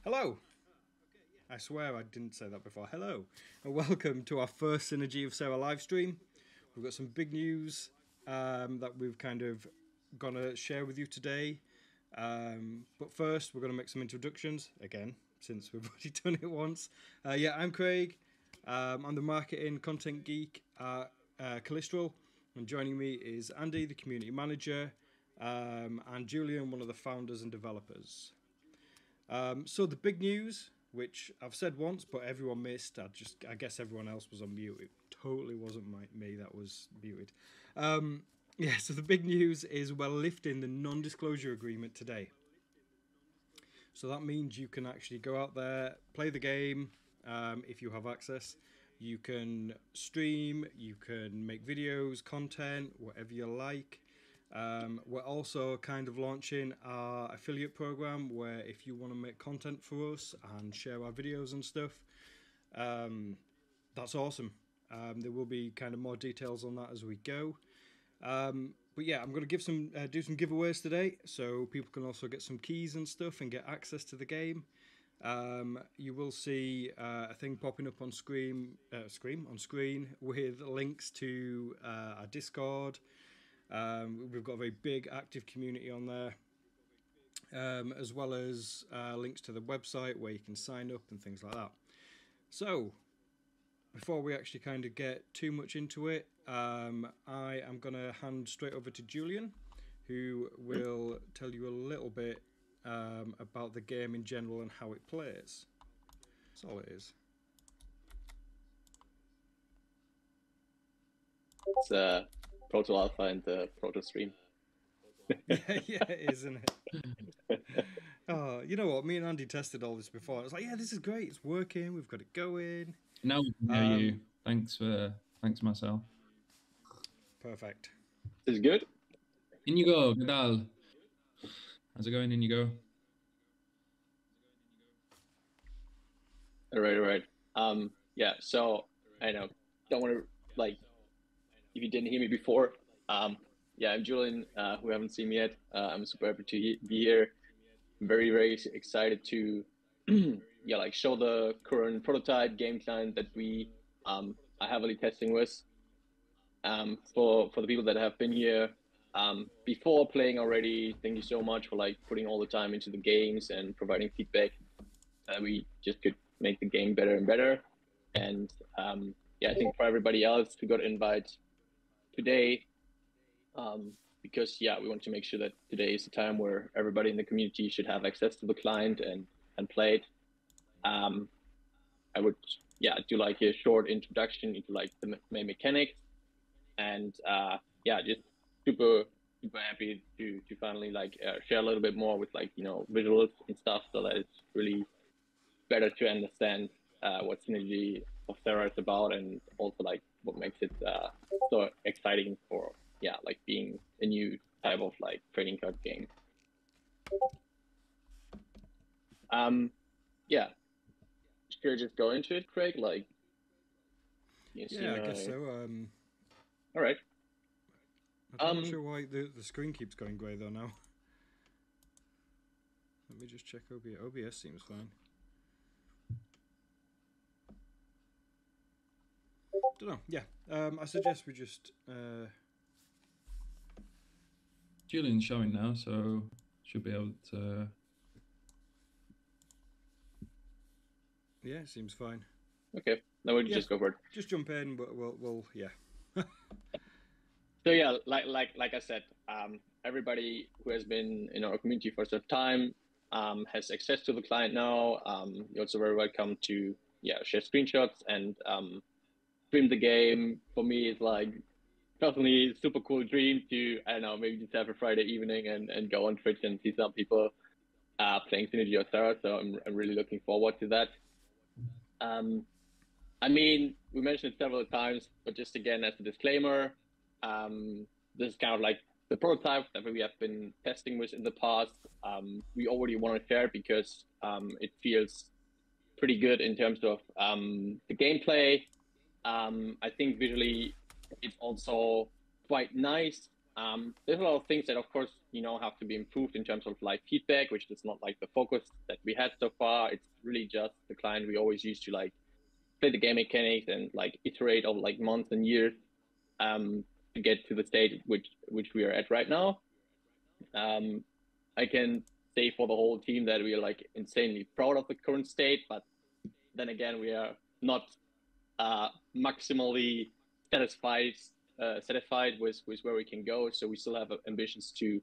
Hello. I swear I didn't say that before. Hello, and welcome to our first Synergy of Serra live stream. We've got some big news that we've kind of gonna share with you today. But first, we're gonna make some introductions again, since we've already done it once. I'm Craig. I'm the marketing content geek at Calistral, and joining me is Andy, the community manager, and Julian, one of the founders and developers. So the big news, which I've said once, but everyone missed. I guess everyone else was on mute. It totally wasn't me that was muted. So the big news is we're lifting the non-disclosure agreement today. So that means you can actually go out there, play the game, if you have access. You can stream, you can make videos, content, whatever you like. We're also kind of launching our affiliate program where if you want to make content for us and share our videos and stuff, that's awesome. There will be kind of more details on that as we go. But yeah, I'm going to do some giveaways today, so people can also get some keys and stuff and get access to the game. You will see a thing popping up on screen with links to our Discord. We've got a very big active community on there, as well as links to the website where you can sign up and things like that. So before we actually kind of get too much into it, I am going to hand straight over to Julian, who will tell you a little bit about the game in general and how it plays. That's all it is. It's Proto Alpha and the Proto Stream. yeah, it is, isn't it? Oh, you know what? Me and Andy tested all this before. I was like, yeah, this is great. It's working. We've got it going. Now we can hear you. Thanks, Marcel. Perfect. Is it good? Inigo, ¿qué tal? How's it going, Inigo? All right. Yeah, so I know, don't want to, if you didn't hear me before, I'm Julian, who haven't seen me yet. I'm super happy to be here. I'm very, very excited to, show the current prototype game client that we are heavily testing with. For the people that have been here before playing already, thank you so much for putting all the time into the games and providing feedback. We just could make the game better and better. And I think for everybody else who got invite today, because we want to make sure that today is the time where everybody in the community should have access to the client and play it. I would do a short introduction into the main mechanics, and just super happy to finally share a little bit more with visuals and stuff, so that it's really better to understand what Synergy of Serra is about, and also what makes it so exciting for being a new type of trading card game. Should I just go into it, Craig? I guess so. All right. I'm not sure why the screen keeps going grey though now. Let me just check OBS. OBS seems fine. Don't know. Yeah. I suggest we just. Julian's showing now, so should be able to. Yeah, it seems fine. Okay, now we'll just go for it. Just jump in, but we'll yeah. So like I said, everybody who has been in our community for some time has access to the client now. You're also very welcome to share screenshots and stream the game. For me, it's personally super cool dream to, I don't know, maybe just have a Friday evening and go on Twitch and see some people playing Synergy of Serra. So I'm really looking forward to that. I mean, we mentioned it several times, but just again as a disclaimer, this is kind of the prototype that we have been testing with in the past. We already want to share because it feels pretty good in terms of the gameplay. I think visually it's also quite nice. there's a lot of things that, of course, have to be improved in terms of like feedback, which is not like the focus that we had so far. It's really just the client we always used to like play the game mechanics and like iterate over like months and years to get to the state which we are at right now. I can say for the whole team that we are like insanely proud of the current state, but then again, we are not maximally satisfied with where we can go. So we still have ambitions to,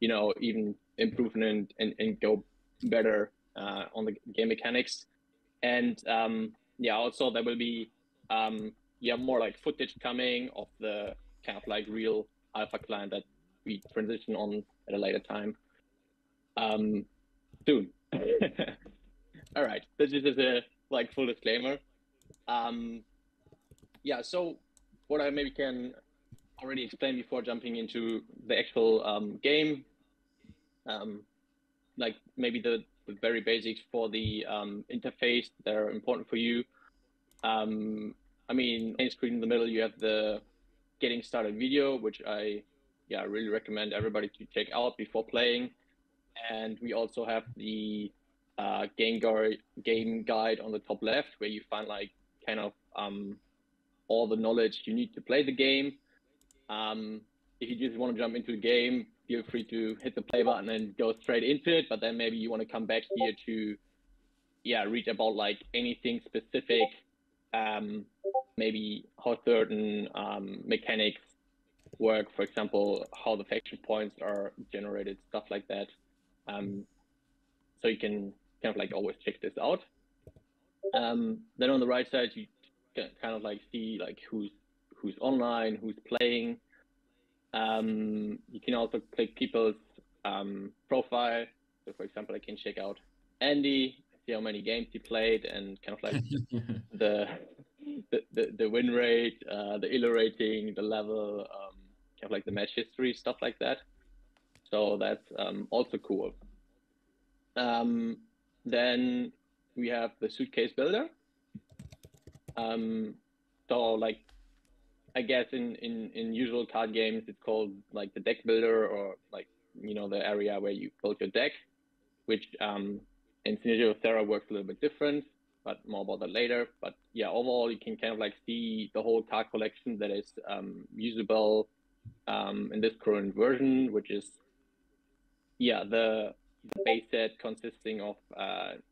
even improve and go better on the game mechanics. And also there will be more like footage coming of the kind of like real alpha client that we transition on at a later time soon. All right, this is a like full disclaimer. So what I maybe can already explain before jumping into the actual game, like maybe the very basics for the interface that are important for you. Main screen in the middle, you have the getting started video, which I really recommend everybody to check out before playing. And we also have the game guide on the top left, where you find like kind of all the knowledge you need to play the game. If you just want to jump into the game, feel free to hit the play button and go straight into it. But then maybe you want to come back here to read about like anything specific, maybe how certain mechanics work, for example, how the faction points are generated, stuff like that. So you can kind of like always check this out. Then on the right side, you can kind of like see like who's online, who's playing. You can also click people's profile. So for example, I can check out Andy, see how many games he played, and kind of like the win rate, the elo rating, the level, kind of like the match history, stuff like that. So that's also cool. Then we have the suitcase builder. So like, I guess in usual card games, it's called like the deck builder, or like, the area where you build your deck, which in Sage of Serra works a little bit different, but more about that later. But overall, you can kind of like see the whole card collection that is usable in this current version, which is the base set consisting of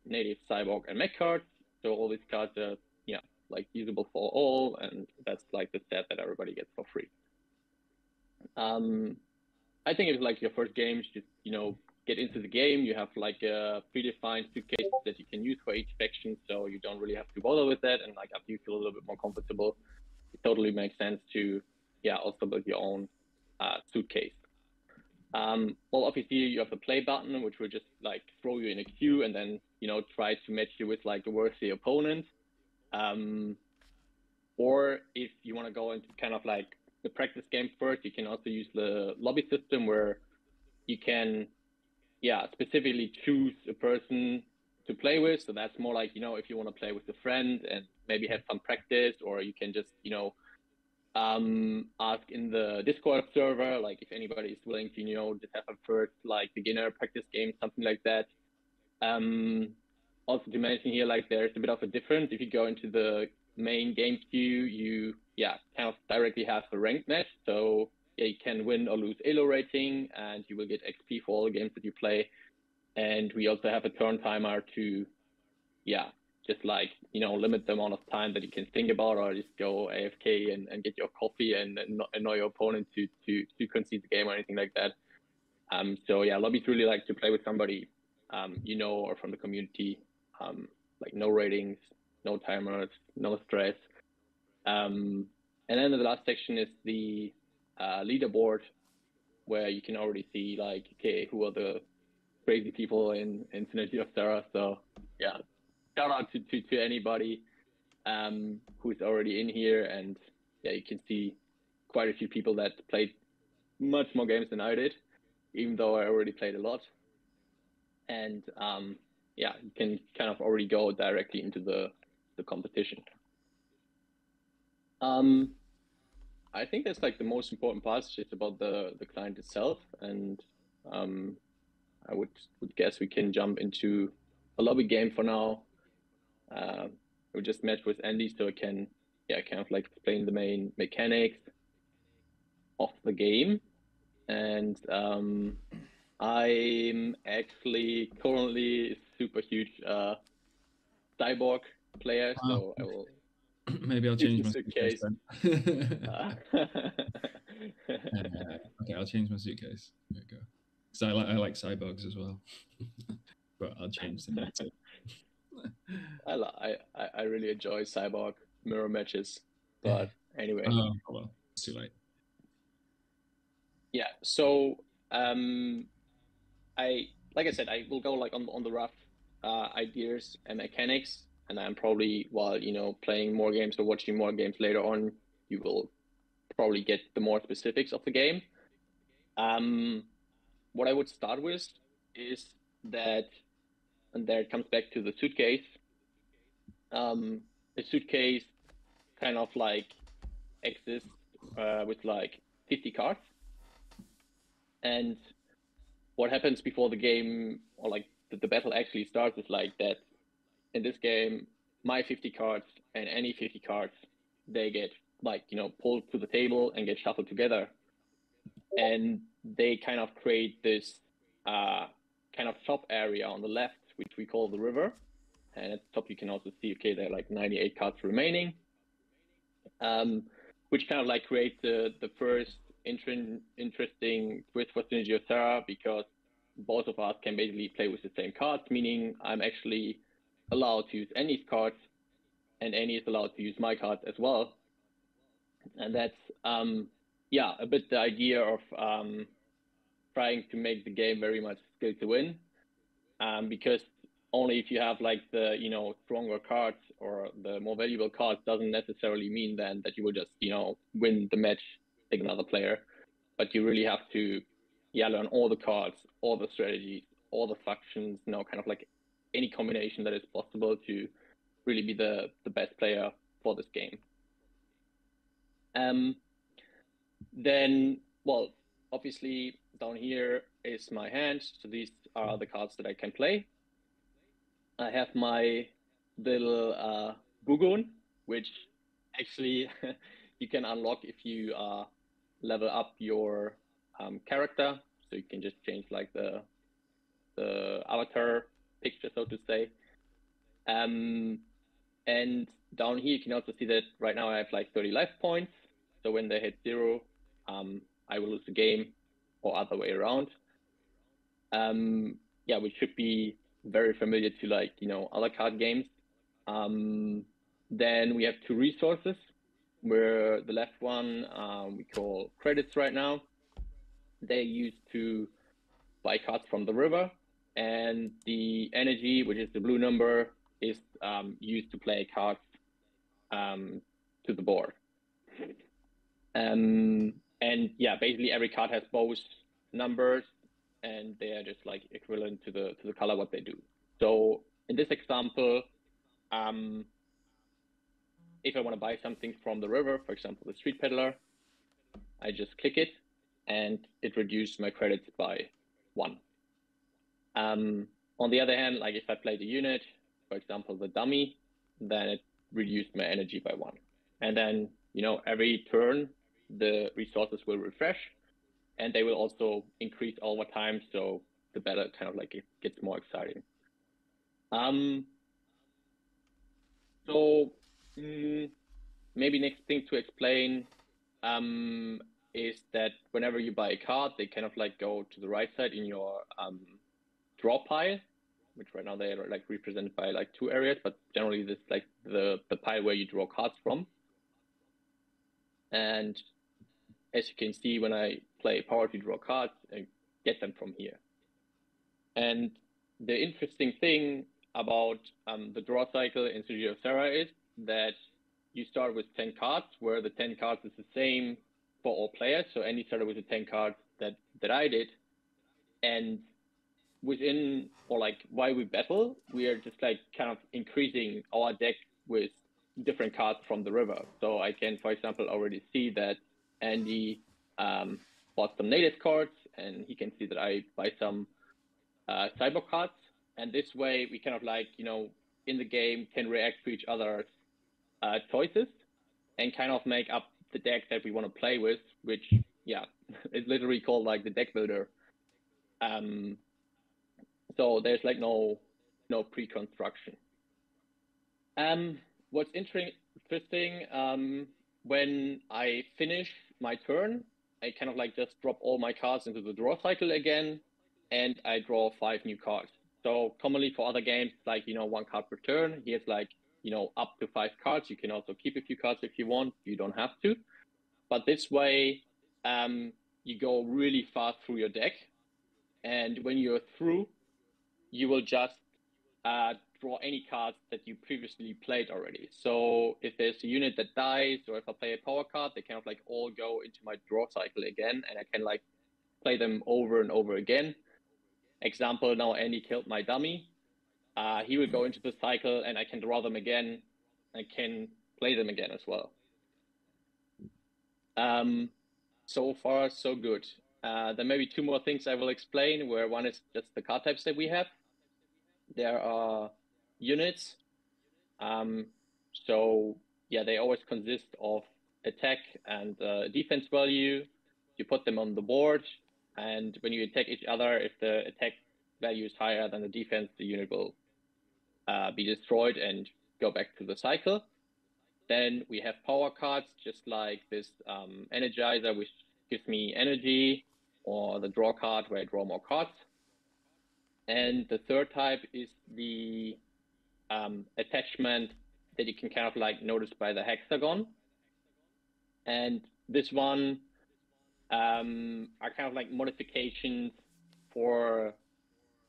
native cyborg and mech cards. So all these cards are like usable for all, and that's like the set that everybody gets for free. I think it's like your first game, just get into the game. You have like a predefined suitcase that you can use for each faction, so you don't really have to bother with that. And like after you feel a little bit more comfortable, it totally makes sense to also build your own suitcase. Well, obviously you have the play button, which will just like throw you in a queue and then try to match you with like a worthy opponent. Or if you want to go into kind of like the practice game first, you can also use the lobby system, where you can specifically choose a person to play with. So that's more like, if you want to play with a friend and maybe have some practice, or you can just ask in the Discord server, like if anybody is willing to just have a first like beginner practice game, something like that. Also to mention here, like there's a bit of a difference. If you go into the main game queue, you kind of directly have the ranked match. So you can win or lose elo rating, and you will get XP for all the games that you play. And we also have a turn timer to just like limit the amount of time that you can think about, or just go AFK and get your coffee and annoy your opponent to concede the game or anything like that. So lobbies really like to play with somebody or from the community. Like no ratings, no timers, no stress. And then the last section is the leaderboard, where you can already see like, okay, who are the crazy people in Sage of Serra. So shout out to anybody who's already in here, and you can see quite a few people that played much more games than I did, even though I already played a lot. And you can kind of already go directly into the competition. I think that's like the most important part. It's just about the client itself, and I would guess we can jump into a lobby game for now. We just met with Andy, so I can kind of like explain the main mechanics of the game. And I'm actually currently a super huge cyborg player, so I will Maybe I'll use change the my suitcase suitcase. then. Okay, I'll change my suitcase. There we go. Because I like cyborgs as well, but I'll change them later. I really enjoy cyborg mirror matches, but anyway. Oh well, it's too late. Yeah. So like I said, I will go like on the rough ideas and mechanics, and I'm probably while playing more games or watching more games later on, you will probably get the more specifics of the game. What I would start with is that, and there it comes back to the suitcase. The suitcase kind of like exists with like 50 cards, and what happens before the game or like the battle actually starts is like that. In this game, my 50 cards and any 50 cards, they get like pulled to the table and get shuffled together, and they kind of create this kind of top area on the left, which we call the river. And at the top you can also see, okay, there are like 98 cards remaining, which kind of like creates the first interesting twist for Synergy of Serra, because both of us can basically play with the same cards, meaning I'm actually allowed to use Annie's cards, and Annie is allowed to use my cards as well. And that's a bit the idea of trying to make the game very much skill to win, because only if you have like the stronger cards or the more valuable cards doesn't necessarily mean then that you will just win the match like another player, but you really have to learn all the cards, all the strategies, all the factions, kind of like any combination that is possible to really be the best player for this game. Then, well, obviously down here is my hand, so these are the cards that I can play. I have my little Bugun, which actually you can unlock if you level up your character. So you can just change like the avatar picture, so to say. And down here you can also see that right now I have like 30 life points. So when they hit 0, I will lose the game, or other way around. Which should be very familiar to like other card games. Then we have 2 resources, where the left one we call credits right now. They're used to buy cards from the river, and the energy, which is the blue number, is used to play cards to the board. And basically every card has both numbers, and they are just like equivalent to the color what they do. So in this example, if I want to buy something from the river, for example, the street peddler, I just click it, and it reduced my credits by 1. On the other hand, like if I play the unit, for example, the dummy, then it reduced my energy by 1. And then, every turn, the resources will refresh, and they will also increase over time, so the battle kind of like it gets more exciting. So maybe next thing to explain is that whenever you buy a card, they kind of like go to the right side in your draw pile, which right now they are like represented by like 2 areas, but generally this is like the pile where you draw cards from. And as you can see, when I play power to draw cards, I get them from here. And the interesting thing about the draw cycle in Sage of Serra is that you start with 10 cards, where the 10 cards is the same for all players. So Andy started with the 10 cards that I did. And within, or like while we battle, we are just like kind of increasing our deck with different cards from the river. So I can, for example, already see that Andy bought some native cards, and he can see that I buy some cyborg cards. And this way, we kind of like, in the game can react to each other's choices and kind of make up the deck that we want to play with, which, yeah, is literally called like the deck builder. So there's like no pre-construction. What's interesting, when I finish my turn, I kind of like just drop all my cards into the draw cycle again, and I draw 5 new cards. So commonly for other games, like, 1 card per turn, here's like, up to 5 cards. You can also keep a few cards if you want. You don't have to. But this way, you go really fast through your deck. And when you're through, you will just draw any cards that you previously played already. So if there's a unit that dies, or if I play a power card, they kind of like all go into my draw cycle again, and I can like play them over and over again. Example, now Andy killed my dummy. He will go into the cycle, and I can draw them again. I can play them again as well. So far, so good. There may be 2 more things I will explain, where one is just the card types that we have. There are units. So yeah, they always consist of attack and defense value. You put them on the board, and when you attack each other, if the attack value is higher than the defense, the unit will be destroyed and go back to the cycle. Then we have power cards, just like this Energizer, which gives me energy, or the draw card, where I draw more cards. And the third type is the attachment that you can kind of like notice by the hexagon. And this one are kind of like modifications for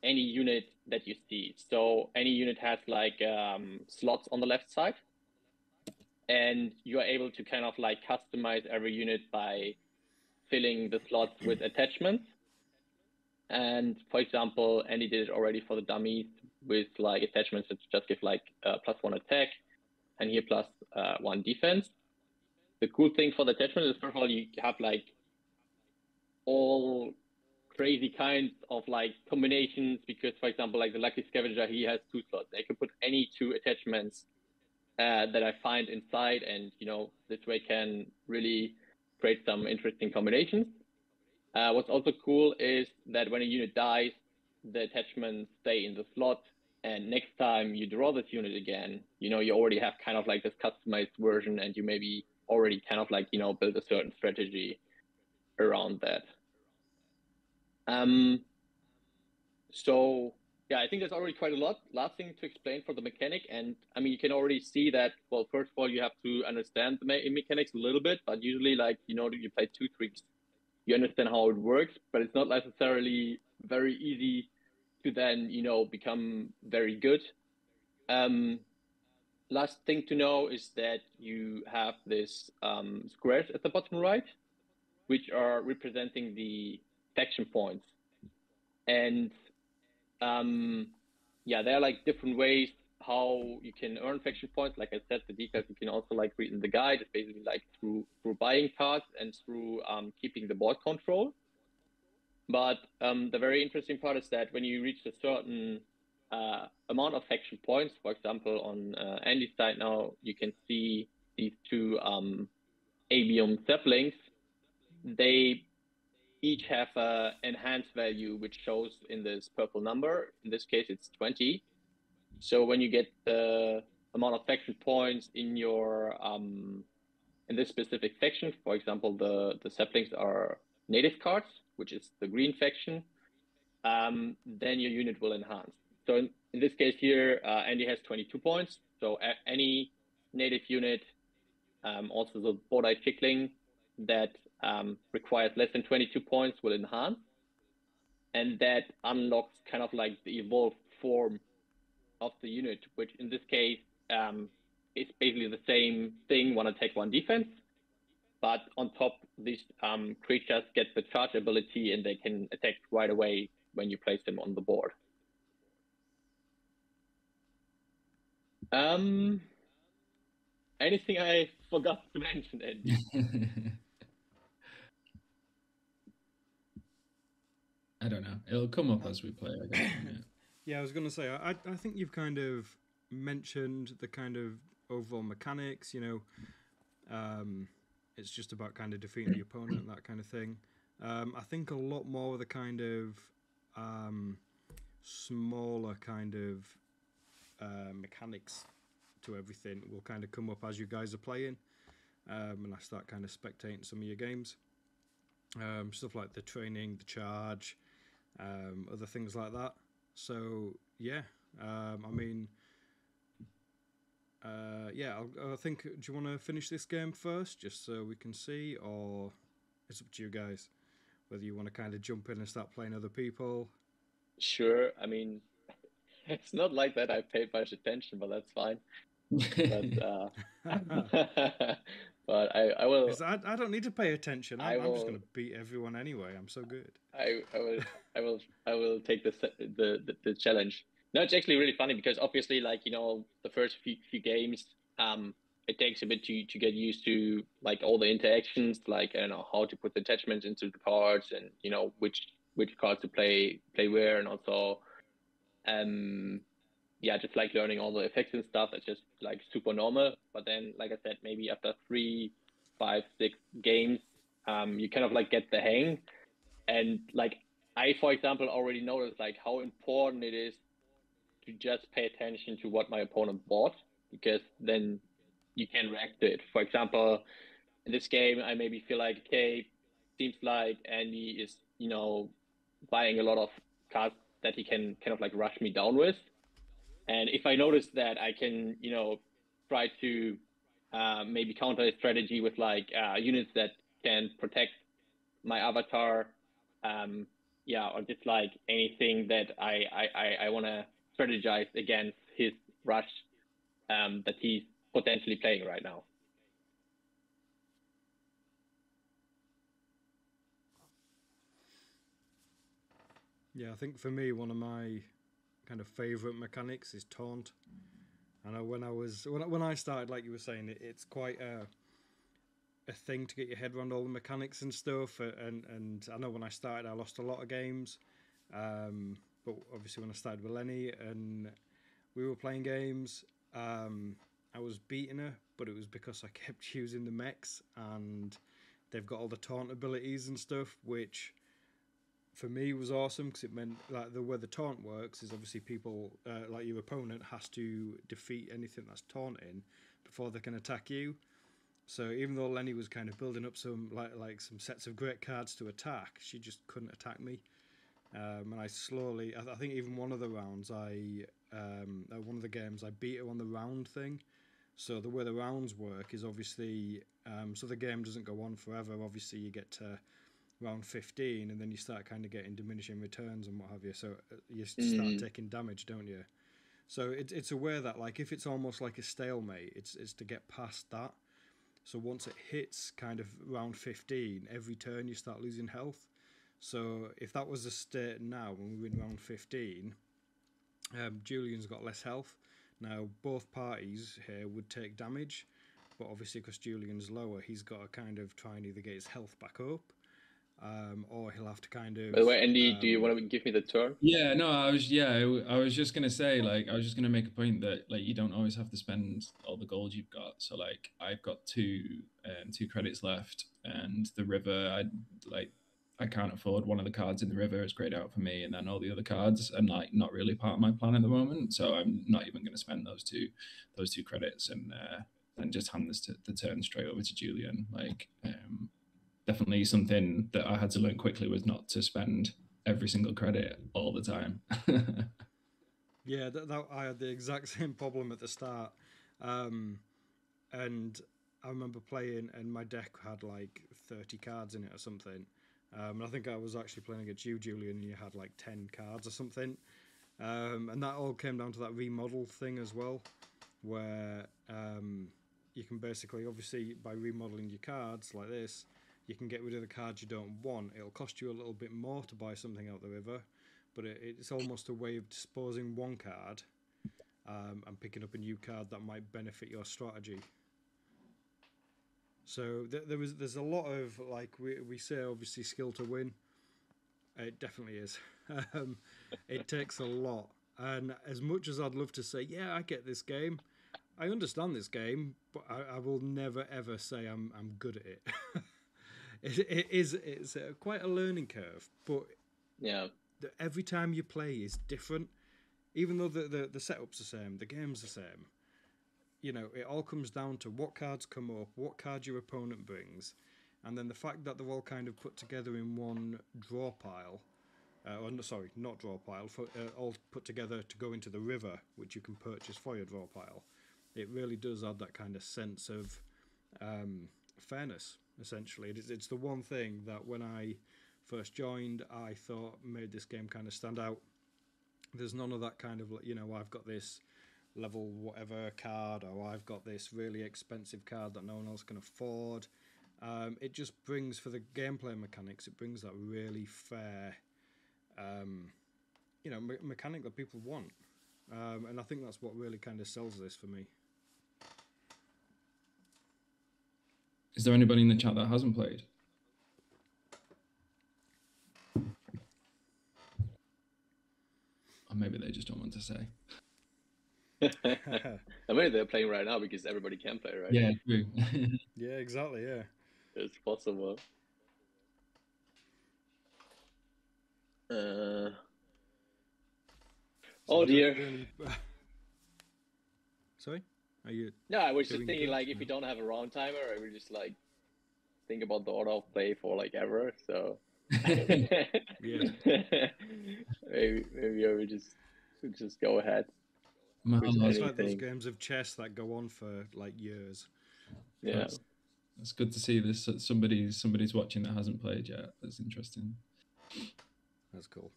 any unit that you see. So any unit has like slots on the left side, and you are able to kind of like customize every unit by filling the slots with attachments. And for example, Andy did it already for the dummies with like attachments that just give like +1 attack, and here +1 defense. The cool thing for the attachment is, first of all, you have like all crazy kinds of like combinations, because for example, like the Lucky Scavenger, he has 2 slots. I can put any 2 attachments that I find inside, and this way can really create some interesting combinations. What's also cool is that when a unit dies, the attachments stay in the slot, and next time you draw this unit again, you already have kind of like this customized version, and you maybe already kind of like build a certain strategy around that. So yeah, I think there's already quite a lot. Last thing to explain for the mechanic, and I mean, you can already see that, well, first of all, you have to understand the mechanics a little bit, but usually, like, you play 2 tricks, you understand how it works, but it's not necessarily very easy to then, become very good. Last thing to know is that you have this squares at the bottom right, which are representing the faction points. And yeah, there are like different ways how you can earn faction points. Like I said, the details you can also like read in the guide. It's basically like through buying cards and through keeping the board control. But the very interesting part is that when you reach a certain amount of faction points, for example, on Andy's side now, you can see these 2 avium saplings. They each have an enhanced value, which shows in this purple number. In this case, it's 20. So when you get the amount of faction points in your in this specific faction, for example, the saplings are native cards, which is the green faction, then your unit will enhance. So in this case here, Andy has 22 points. So any native unit, also the board-eye tickling, that requires less than 22 points will enhance. And that unlocks kind of like the evolved form of the unit, which in this case is basically the same thing, 1 attack, 1 defense. But on top, these creatures get the charge ability, and they can attack right away when you place them on the board. Anything I forgot to mention, Andy? I don't know. It'll come up as we play, I guess. Yeah. Yeah, I was going to say, I think you've kind of mentioned the kind of overall mechanics, you know, it's just about kind of defeating the opponent and that kind of thing. I think a lot more of the kind of smaller kind of mechanics to everything will kind of come up as you guys are playing, and I start kind of spectating some of your games. Stuff like the training, the charge, other things like that. So yeah, I mean, yeah, I think. Do you want to finish this game first, just so we can see, or it's up to you guys whether you want to kind of jump in and start playing other people. Sure. I mean, it's not like that I paid much attention, but that's fine. But but I will Because I don't need to pay attention. I I'm just will going to beat everyone anyway. I'm so good. I will I will take the challenge. No, it's actually really funny because obviously, like, you know, the first few games, it takes a bit to get used to like all the interactions, like, I don't know, how to put the attachments into the cards, and you know which cards to play where, and also um yeah, just like learning all the effects and stuff. It's just like super normal. But then, like I said, maybe after 3, 5, 6 games, you kind of like get the hang. And like I, for example, already noticed like how important it is to just pay attention to what my opponent bought, because then you can react to it. For example, in this game, I maybe feel like, okay, seems like Andy is, you know, buying a lot of cards that he can kind of like rush me down with. And if I notice that, I can, you know, try to maybe counter a strategy with like units that can protect my avatar. Um, yeah, or just like anything that I want to strategize against his rush that he's potentially playing right now. Yeah, I think for me, one of my kind of favorite mechanics is taunt. I know when I started, like you were saying, it's quite a thing to get your head around all the mechanics and stuff. And I know when I started, I lost a lot of games. But obviously, when I started with Lenny and we were playing games, I was beating her, but it was because I kept using the mechs, and they've got all the taunt abilities and stuff, which for me was awesome because it meant like the way the taunt works is obviously people like your opponent has to defeat anything that's taunting before they can attack you. So even though Lenny was kind of building up some like some sets of great cards to attack, she just couldn't attack me. And I slowly, I think even one of the rounds, one of the games, I beat her on the round thing. So the way the rounds work is obviously, so the game doesn't go on forever. Obviously, you get to round 15, and then you start kind of getting diminishing returns and what have you. So you start taking damage, don't you? So it's aware that like if it's almost like a stalemate, it's to get past that. So once it hits kind of round 15, every turn you start losing health. So if that was the state now when we're in round 15, Julian's got less health. Now both parties here would take damage, but obviously because Julian's lower, he's got to kind of try and either get his health back up, or he'll have to kind of. By the way, Andy, do you want to give me the turn? Yeah, no, I was just gonna say, like, I was just gonna make a point that like you don't always have to spend all the gold you've got. So like I've got two credits left, and the river, I can't afford one of the cards in the river. It's grayed out for me, and then all the other cards are like not really part of my plan at the moment. So I'm not even gonna spend those two credits and just hand the turn straight over to Julian. Like definitely something that I had to learn quickly was not to spend every single credit all the time. Yeah, that I had the exact same problem at the start, and I remember playing, and my deck had like 30 cards in it or something. And I think I was actually playing against you, Julian, and you had like 10 cards or something. And that all came down to that remodel thing as well, where you can basically, obviously, by remodeling your cards like this, you can get rid of the cards you don't want. It'll cost you a little bit more to buy something out the river, but it's almost a way of disposing one card and picking up a new card that might benefit your strategy. So there's a lot of, like we say, obviously skill to win, It definitely is. Um, it takes a lot, and as much as I'd love to say, yeah, I get this game, I understand this game, but I will never ever say I'm good at it. It's quite a learning curve, but Yeah. every time you play is different. Even though the setup's the same, the game's the same. You know, it all comes down to what cards come up, what cards your opponent brings, and then the fact that they're all kind of put together in one draw pile. Or no, sorry, not draw pile, all put together to go into the river, which you can purchase for your draw pile. It really does add that kind of sense of fairness, essentially. It's the one thing that when I first joined, I thought made this game kind of stand out. There's none of that kind of, you know, I've got this level whatever card, or I've got this really expensive card that no one else can afford. It just brings, for the gameplay mechanics, it brings that really fair you know, mechanic that people want, and I think that's what really kind of sells this for me. Is there anybody in the chat that hasn't played? Or maybe they just don't want to say. I mean, they're playing right now because everybody can play, right? Yeah, true. Yeah, exactly. Yeah, It's possible. Oh dear. Sorry, are you? No, I was just doing thinking good? like if you don't have a round timer, I would just like think about the order of play for like ever. So Yeah. maybe I would just go ahead My with It's like those anything. games of chess that go on for like years. Yeah. That's good to see this. Somebody's watching that hasn't played yet. That's interesting. That's cool.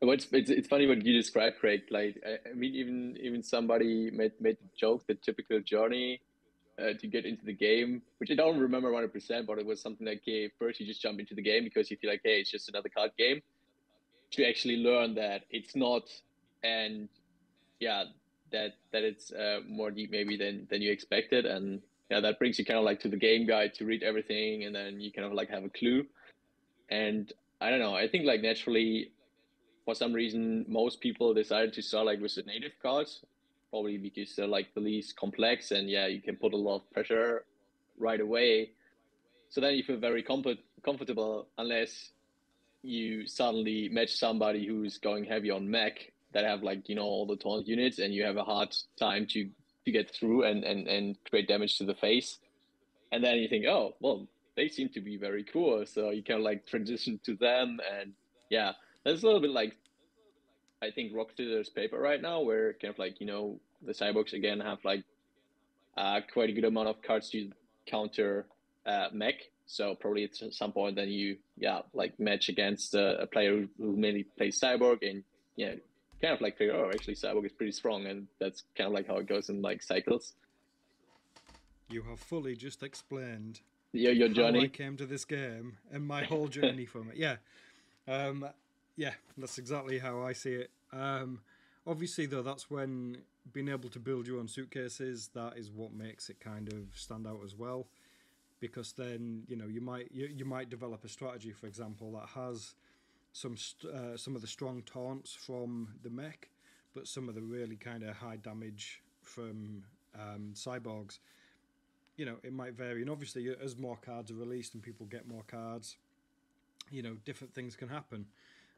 But it's funny what you described, Craig. Like I mean, even somebody made the joke, the typical journey to get into the game, which I don't remember 100%, but it was something like, okay, first you just jump into the game because you feel like, hey, it's just another card game. To actually learn that it's not, and yeah, that it's more deep maybe than you expected, and yeah, that brings you kind of like to the game guide to read everything, and then you kind of like have a clue. And I don't know, I think like naturally, for some reason, most people decided to start like with the native cards, probably because they're like the least complex, and yeah, you can put a lot of pressure right away. So then you feel very comfortable, unless you suddenly match somebody who's going heavy on mech that have like, you know, all the taunt units, and you have a hard time to get through and create damage to the face. And then you think, oh, well, they seem to be very cool. So you kind of like transition to them. And yeah, that's a little bit like, I think, Rocksteader's paper right now, where kind of like, you know, the cyborgs again have like quite a good amount of cards to counter mech. So probably at some point then you, yeah, like match against a player who mainly plays cyborg, and yeah, kind of like figure, oh, actually cyborg is pretty strong, and that's kind of like how it goes in like cycles. You have fully just explained Your journey. how I came to this game and my whole journey from it. Yeah, yeah, that's exactly how I see it. Obviously, though, that's when being able to build your own suitcases, that is what makes it kind of stand out as well. Because then, you know, you might develop a strategy, for example, that has some of the strong taunts from the mech, but some of the really kind of high damage from cyborgs. You know, it might vary, and obviously, as more cards are released and people get more cards, you know, different things can happen.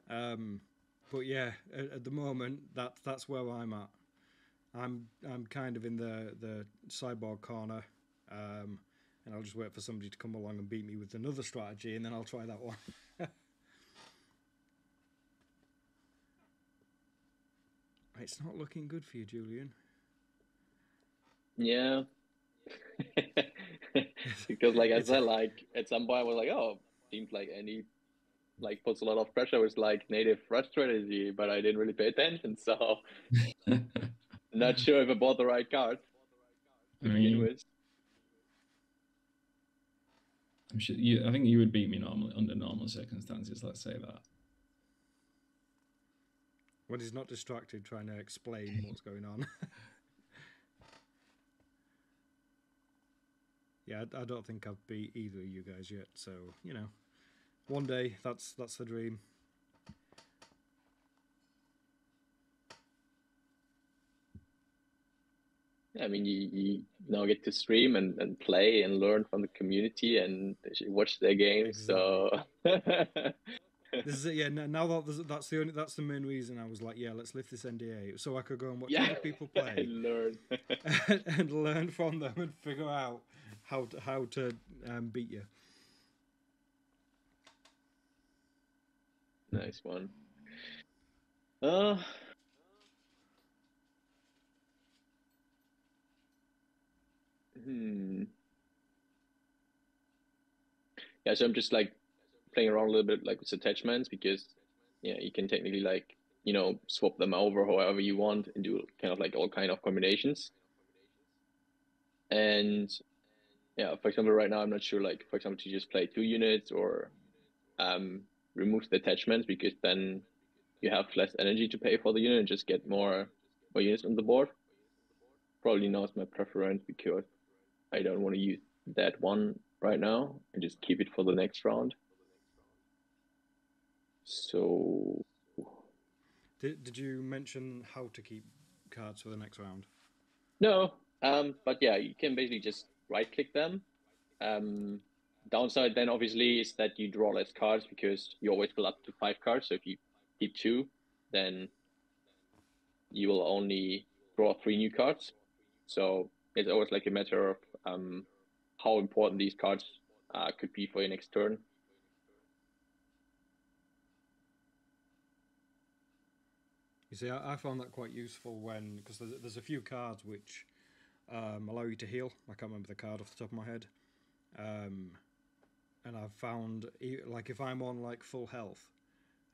But yeah, at the moment, that's where I'm at. I'm kind of in the cyborg corner, and I'll just wait for somebody to come along and beat me with another strategy, and then I'll try that one. It's not looking good for you, Julian. Yeah. Because like I said, like at some point I was like, oh, seems like any like puts a lot of pressure with like native rush strategy, but I didn't really pay attention, so not sure if I bought the right card to begin with. I'm sure I think you would beat me normally under normal circumstances. Let's say that. When he's not distracted trying to explain what's going on. Yeah, I don't think I've beat either of you guys yet. So, you know, one day, that's the dream. I mean, you now get to stream and play and learn from the community and watch their games. Exactly. So This is it. Yeah. Now that's the main reason I was like, yeah, let's lift this NDA so I could go and watch yeah, other people play and learn. and learn from them and figure out how to beat you. Nice one. Uh, hmm. Yeah, so I'm just like playing around a little bit like with attachments because yeah, you can technically like, swap them over however you want and do kind of like all kind of combinations. And yeah, for example, right now I'm not sure like for example to just play 2 units or um remove the attachments because then you have less energy to pay for the unit and just get more units on the board. Probably not my preference because I don't want to use that one right now and just keep it for the next round. So Did you mention how to keep cards for the next round? no, but yeah, you can basically just right click them. Downside then obviously is that you draw less cards because you always fill up to 5 cards. So if you keep 2, then you will only draw 3 new cards. So it's always like a matter of how important these cards could be for your next turn. You see, I found that quite useful because there's a few cards which allow you to heal. I can't remember the card off the top of my head. And I've found like if I'm on like full health,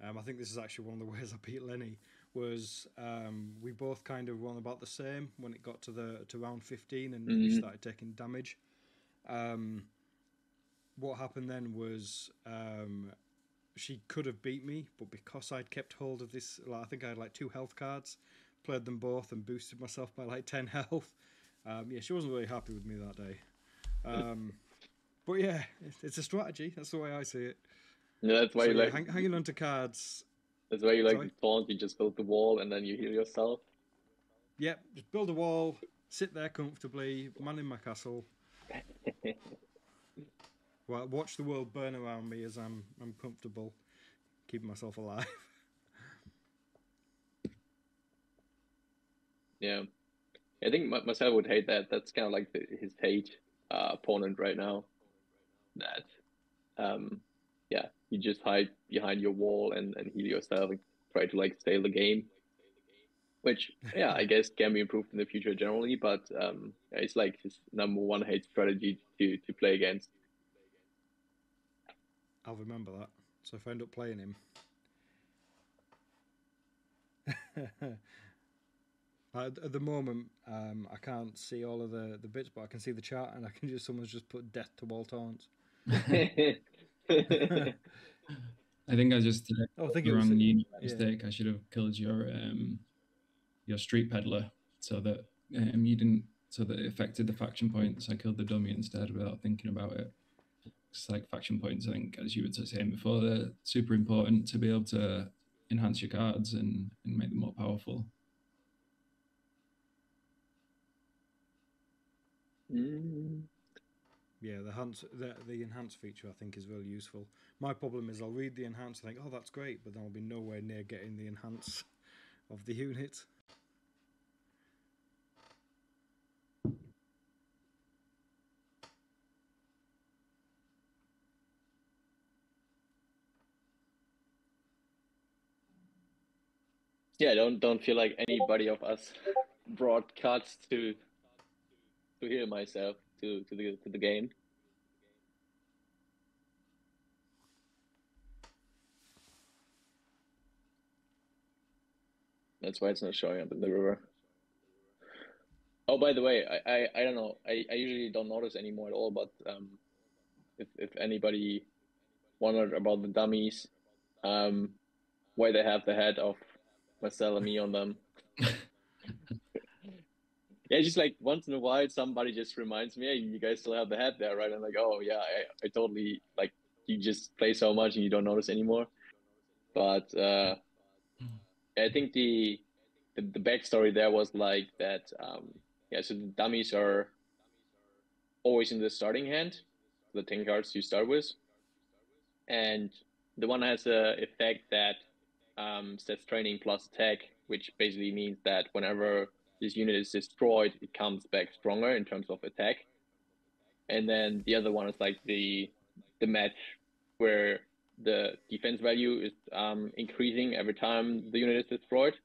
I think this is actually one of the ways I beat Lenny was we both kind of won about the same when it got to round 15 and we started taking damage. What happened then was she could have beat me, but because I'd kept hold of this, like, I think I had like 2 health cards, played them both and boosted myself by like 10 health. Yeah, she wasn't really happy with me that day. But yeah, it's a strategy. That's the way I see it. Yeah, that's why So you yeah, like hanging on to cards. that's why you like Sorry. the taunt. You just build the wall and then you heal yourself. Yep, just build a wall, sit there comfortably, man in my castle. Well, watch the world burn around me as I'm comfortable, keeping myself alive. Yeah, I think myself would hate that. That's kind of like his hate opponent right now. That yeah, you just hide behind your wall and heal yourself and try to like stay the game. Which yeah, I guess can be improved in the future generally, but it's like his #1 hate strategy to play against. I'll remember that. So if I end up playing him. At the moment, I can't see all of the bits, but I can see the chart, and I can just someone's just put death to all taunts. I think I just I think the it was wrong unit yeah. mistake. I should have killed your street peddler so that you didn't, so that it affected the faction points. I killed the dummy instead without thinking about it. It's like faction points, I think, as you were saying before, they're super important to be able to enhance your cards and make them more powerful. Yeah, the enhance feature I think is really useful. My problem is I'll read the enhance and think, oh, that's great, but then I'll be nowhere near getting the enhance of the unit. Yeah, don't feel like anybody of us brought cards to heal myself to the game. That's why it's not showing up in the river. Oh, by the way, I don't know. I usually don't notice anymore at all, but if anybody wondered about the dummies, why they have the head of Marcel and me on them. Yeah, just like once in a while somebody just reminds me, hey, you guys still have the head there, right? I'm like, oh yeah, I totally like you just play so much and you don't notice anymore. But I think the backstory there was like that yeah, so the dummies are always in the starting hand, the 10 cards you start with. And the one has a effect that sets training plus attack, which basically means that whenever this unit is destroyed, it comes back stronger in terms of attack. And then the other one is like the match where the defense value is increasing every time the unit is destroyed.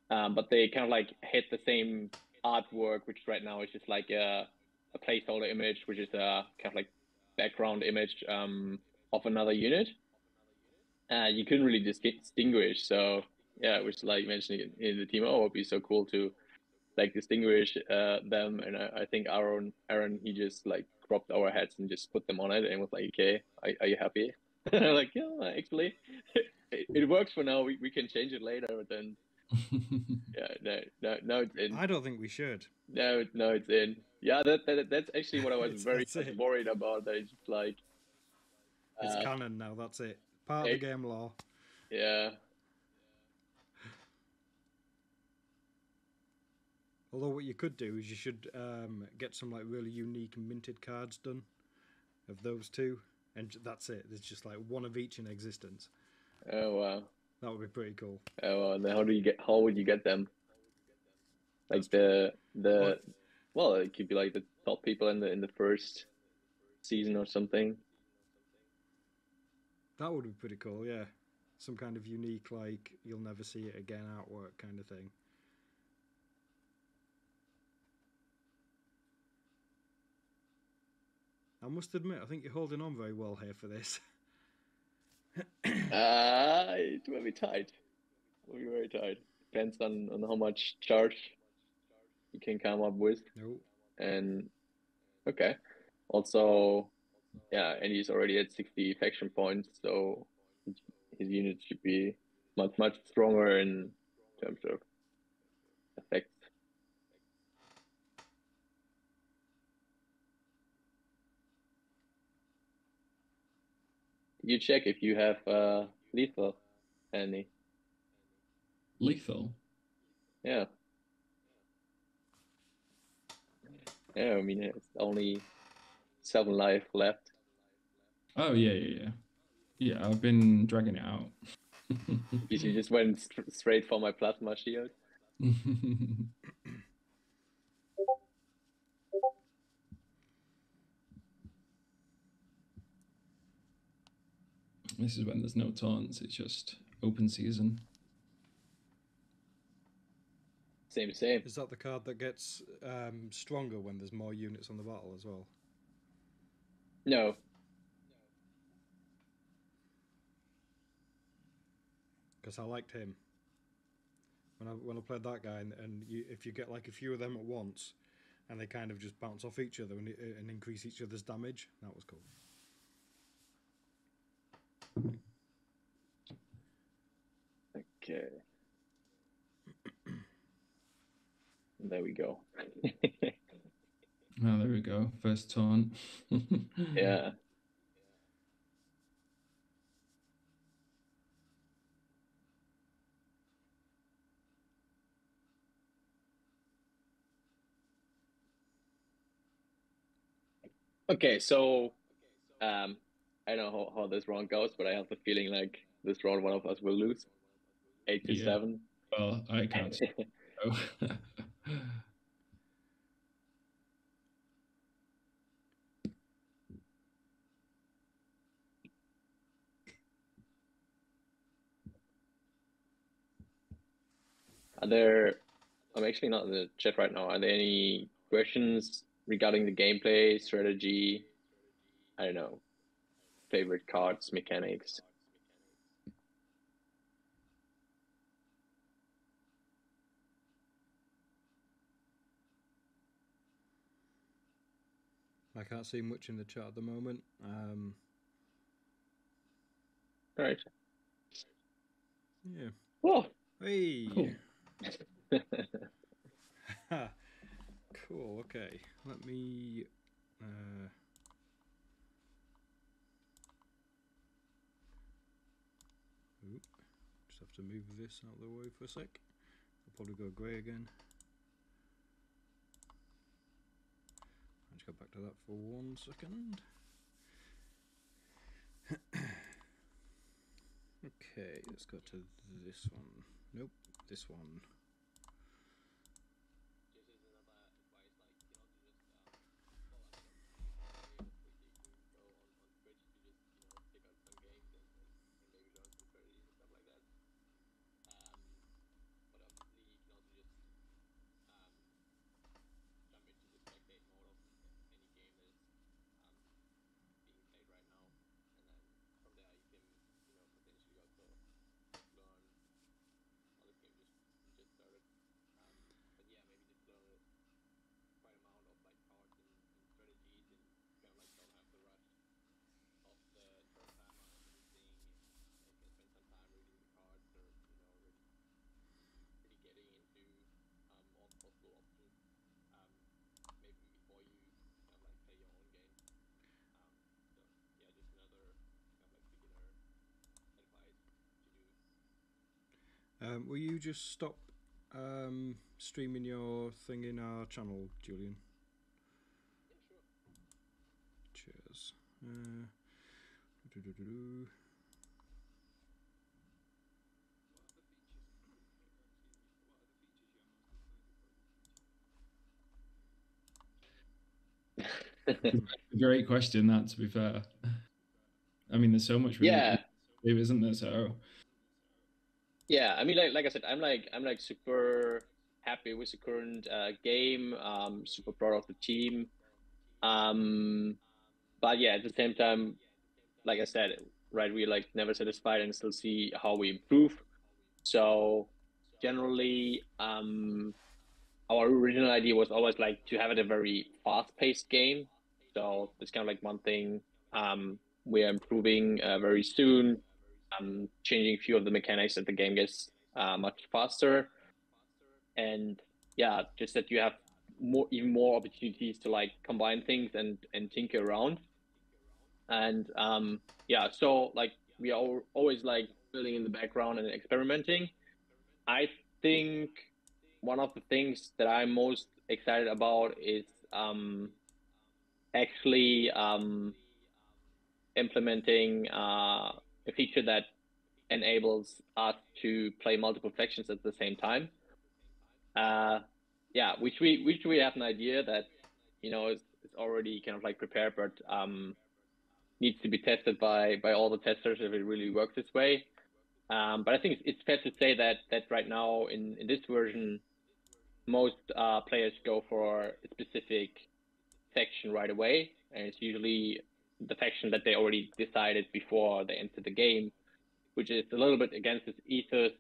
But they kind of like hit the same artwork, which right now is just like a placeholder image, which is a kind of like background image of another unit. You couldn't really distinguish. So yeah, it was like mentioning in the team, oh, it would be so cool to like distinguish them. And I think Aaron, he just like cropped our heads and just put them on it and was like, okay, are you happy? Like, yeah, actually, it works for now. We can change it later, but then yeah, no, it's in. I don't think we should. No, it's in. Yeah, that's actually what I was very much worried about. That it's like it's canon now. That's it. Part of the game lore. Yeah. Although what you could do is you should get some like really unique minted cards done of those two, and that's it. There's just like one of each in existence. Oh wow. That would be pretty cool. Oh, and then how would you get them? Like well, it could be like the top people in the first season or something. That would be pretty cool, yeah. Some kind of unique, like you'll never see it again artwork kind of thing. I must admit, I think you're holding on very well here for this. It will be tight. It will be very tight. Depends on how much charge you can come up with. Nope. And okay. Also, yeah, and he's already at 60 faction points, so his unit should be much stronger in terms of effects. You check if you have lethal, Andy. Lethal? Yeah. Yeah, I mean, it's only 7 life left. Oh, yeah. Yeah, I've been dragging it out. You just went straight for my plasma shield. This is when there's no taunts, it's just open season. Same. Is that the card that gets stronger when there's more units on the battle as well? No. Because I liked him. When I played that guy, and if you get like a few of them at once, and they kind of just bounce off each other and increase each other's damage, that was cool. Okay. There we go. Oh, there we go. First taunt. Yeah. Okay, so I don't know how this round goes, but I have the feeling like this round one of us will lose. 8-7. Well, I can't. I'm actually not in the chat right now. Are there any questions regarding the gameplay, strategy? I don't know, favorite cards, mechanics? I can't see much in the chat at the moment. All right. Yeah. Whoa. Hey. Cool. Cool. Okay. Let me. Just have to move this out of the way for a sec. I'll probably go grey again. just go back to that for 1 second. Okay, let's go to this one. Nope, this one. Will you just stop streaming your thing in our channel, Julian? Cheers. Great question, that, to be fair. I mean, there's so much really new, isn't there? So yeah, I mean, like I said, I'm like super happy with the current game. Super proud of the team. But yeah, at the same time, like I said, right, we're like never satisfied and still see how we improve. So generally, our original idea was always like to have it a very fast-paced game. So it's kind of like one thing we're improving very soon, changing a few of the mechanics that the game gets much faster. And yeah, just that you have even more opportunities to like combine things and tinker around. And yeah, so like we are always like building in the background and experimenting. I think one of the things that I'm most excited about is actually implementing a feature that enables us to play multiple factions at the same time. Yeah, which we have an idea that, you know, is already kind of like prepared, but needs to be tested by all the testers if it really works this way. But I think it's fair to say that right now in this version, most players go for a specific faction right away, and it's usually the faction that they already decided before they enter the game, which is a little bit against this ethos.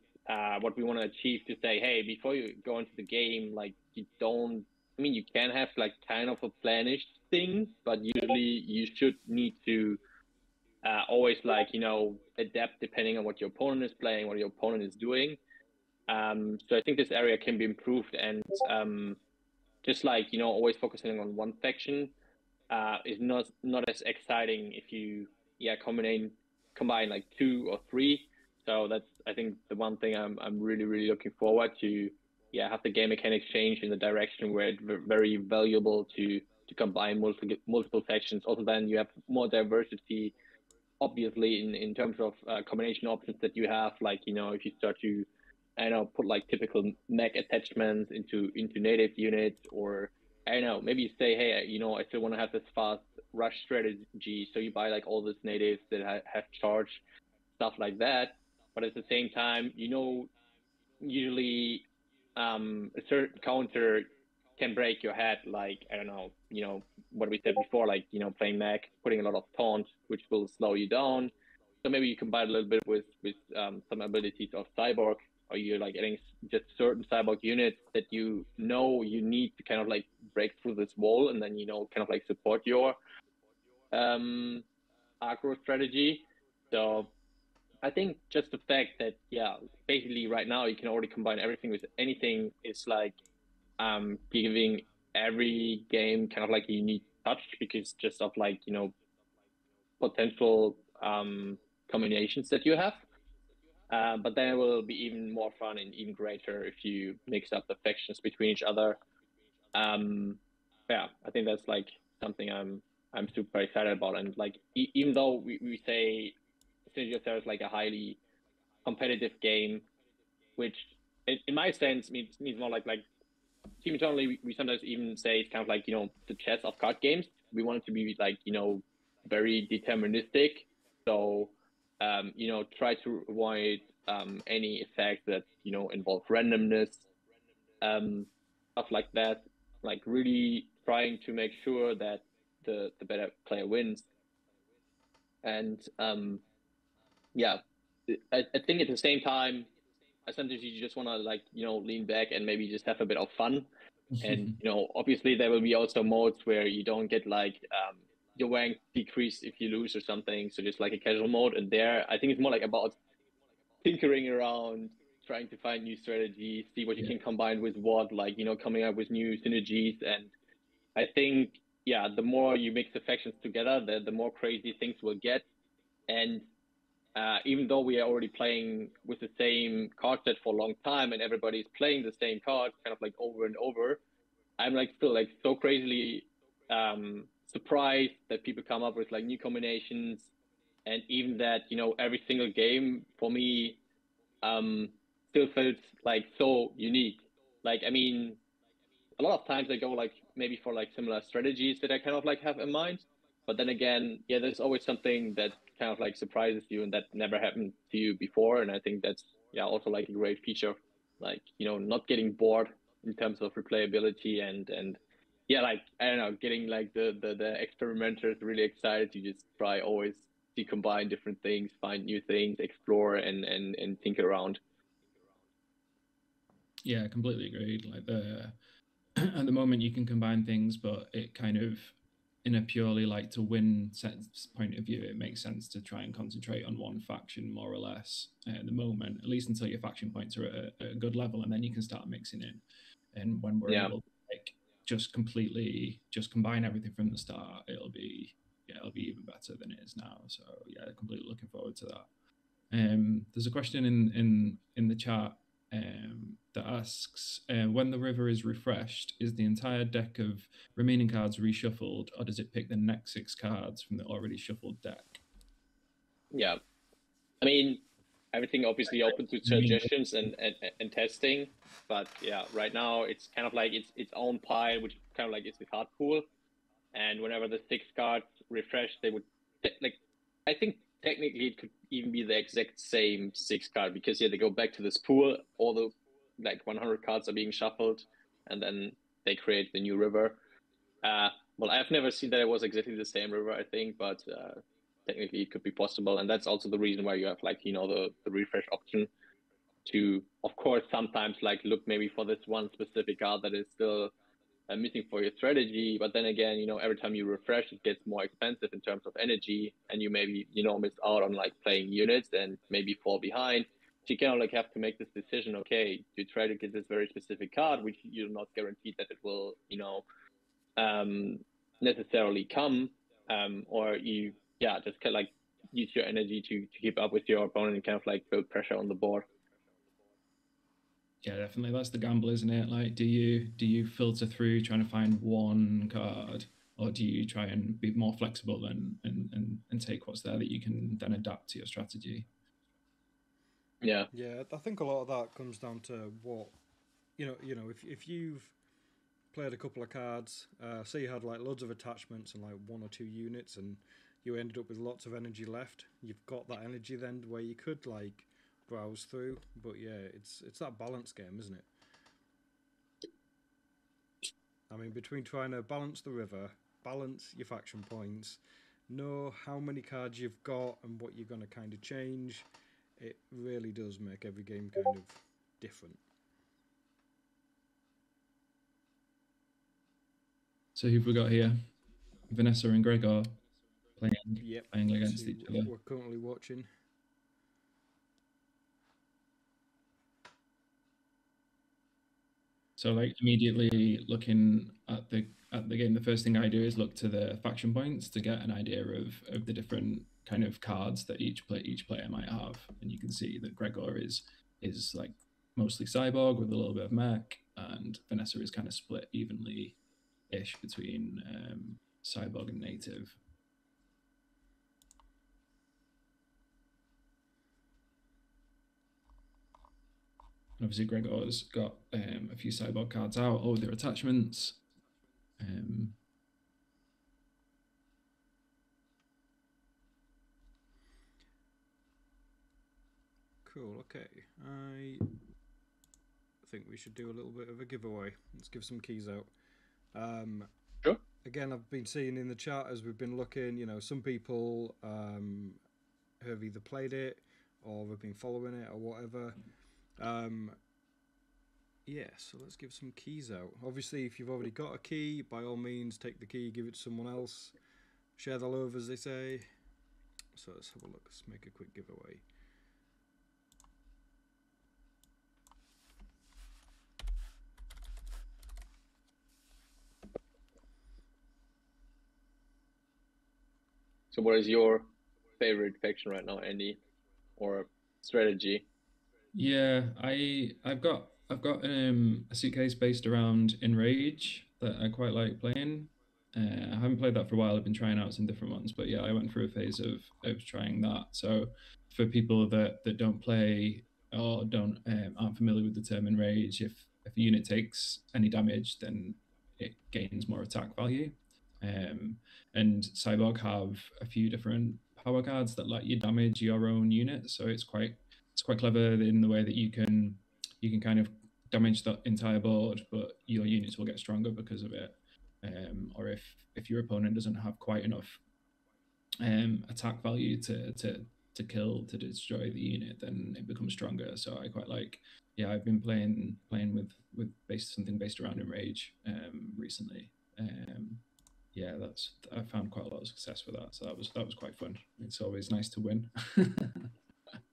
What we want to achieve to say, hey, before you go into the game, like you don't. I mean, you can have like kind of a planish thing, but usually you should need to always like, you know, adapt depending on what your opponent is playing, what your opponent is doing. So I think this area can be improved, and just like, you know, always focusing on one faction is not as exciting if you combine like 2 or 3. So that's, I think, the one thing I'm really looking forward to. Yeah, have the game mechanics change in the direction where it's very valuable to combine multiple factions. Also, then you have more diversity, obviously, in terms of combination options that you have. Like, you know, if you start to, I don't know, put like typical mech attachments into native units, or I don't know, maybe you say, hey, you know, I still want to have this fast rush strategy, so you buy like all these natives that have charge, stuff like that. But at the same time, you know, usually a certain counter can break your head, like, I don't know, you know, what we said before, like, you know, playing mech, putting a lot of taunt, which will slow you down. So maybe you combine a little bit with some abilities of cyborg, or you're like getting just certain cyborg units that you know you need to kind of like break through this wall, and then, you know, kind of like support your aggro strategy. So I think just the fact that, yeah, basically right now you can already combine everything with anything is like giving every game kind of like a unique touch, because just of like, you know, potential combinations that you have. But then it will be even more fun and even greater if you mix up the factions between each other. Yeah, I think that's like something I'm super excited about. And like even though we say Sage of Serra is like a highly competitive game, which in my sense means more like team internally we sometimes even say it's kind of like, you know, the chess of card games. We want it to be like, you know, very deterministic. So you know, try to avoid any effects that, you know, involve randomness, stuff like that. Like really trying to make sure that the better player wins. And yeah, I think at the same time, sometimes you just want to like, you know, lean back and maybe just have a bit of fun. And you know, obviously there will be also modes where you don't get like your rank decrease if you lose or something. So just like a casual mode, and there I think it's more like about tinkering around, trying to find new strategies, see what you can combine with what, like, you know, coming up with new synergies. And I think, yeah, the more you mix the factions together, the more crazy things will get. And even though we are already playing with the same card set for a long time and everybody's playing the same cards kind of like over and over, I'm like still like so crazily surprised that people come up with like new combinations, and even that, you know, every single game for me still feels like so unique. Like, I mean, a lot of times I go like maybe for like similar strategies that I kind of like have in mind, but then again, yeah, there's always something that kind of like surprises you and that never happened to you before. And I think that's, yeah, also like a great feature, like, you know, not getting bored in terms of replayability. And yeah, like, I don't know, getting like the experimenters really excited to just try always to combine different things, find new things, explore and think around. Yeah, completely agreed. Like at the moment you can combine things, but it kind of, in a purely like to win sense point of view, it makes sense to try and concentrate on one faction more or less at the moment, at least until your faction points are at a good level, and then you can start mixing in. And when we're able to like just completely just combine everything from the start, it'll be even better than it is now. So yeah, completely looking forward to that. There's a question in the chat that asks, when the river is refreshed, is the entire deck of remaining cards reshuffled, or does it pick the next 6 cards from the already shuffled deck? Yeah, I mean, everything obviously open to suggestions and testing, but yeah, right now it's kind of like its own pile, which kind of like is the card pool. And whenever the 6 cards refresh, they would like, I think technically it could even be the exact same 6 card, because yeah, they go back to this pool, all the like 100 cards are being shuffled, and then they create the new river. Well, I've never seen that it was exactly the same river, I think, but technically it could be possible. And that's also the reason why you have like, you know, the refresh option to, of course, sometimes like look maybe for this one specific card that is still missing for your strategy. But then again, you know, every time you refresh, it gets more expensive in terms of energy, and you maybe, you know, miss out on like playing units and maybe fall behind. So you kind of like have to make this decision, okay, to try to get this very specific card, which you're not guaranteed that it will, you know, necessarily come, or you, yeah, just kind of like use your energy to keep up with your opponent and kind of like build pressure on the board. Yeah, definitely. That's the gamble, isn't it? Like, do you filter through trying to find one card, or do you try and be more flexible and take what's there that you can then adapt to your strategy? Yeah, I think a lot of that comes down to what, you know, if you've played a couple of cards, say you had like loads of attachments and like 1 or 2 units, and you ended up with lots of energy left, you've got that energy then where you could like browse through. But yeah, it's that balance game, isn't it? I mean, between trying to balance the river, balance your faction points, know how many cards you've got and what you're going to kind of change, it really does make every game kind of different. So who've we got here? Vanessa and Gregor playing against each other. We're currently watching. So like immediately looking at the game, the first thing I do is look to the faction points to get an idea of the different kind of cards that each player might have, and you can see that Gregor is like mostly cyborg with a little bit of mech, and Vanessa is kind of split evenly ish between cyborg and native. Obviously, Gregor's got a few cyborg cards out, all their attachments. Cool, okay. I think we should do a little bit of a giveaway. Let's give some keys out. Sure. Again, I've been seeing in the chat as we've been looking, you know, some people have either played it or have been following it or whatever. Yeah, so let's give some keys out. Obviously, if you've already got a key, by all means, take the key, give it to someone else. Share the love, as they say. So let's have a look. Let's make a quick giveaway. So what is your favorite faction right now, Andy, or strategy? Yeah, I've got a suitcase based around Enrage that I quite like playing. I haven't played that for a while. I've been trying out some different ones, but yeah, I went through a phase of trying that. So for people that don't play or don't aren't familiar with the term Enrage, if a unit takes any damage, then it gains more attack value. And Cyborg have a few different power cards that let you damage your own unit, so it's quite clever in the way that you can kind of damage the entire board, but your units will get stronger because of it. Or if your opponent doesn't have quite enough attack value to destroy the unit, then it becomes stronger. So I quite like. Yeah, I've been playing with something based around Enrage recently. Yeah, I found quite a lot of success with that. So that was quite fun. It's always nice to win.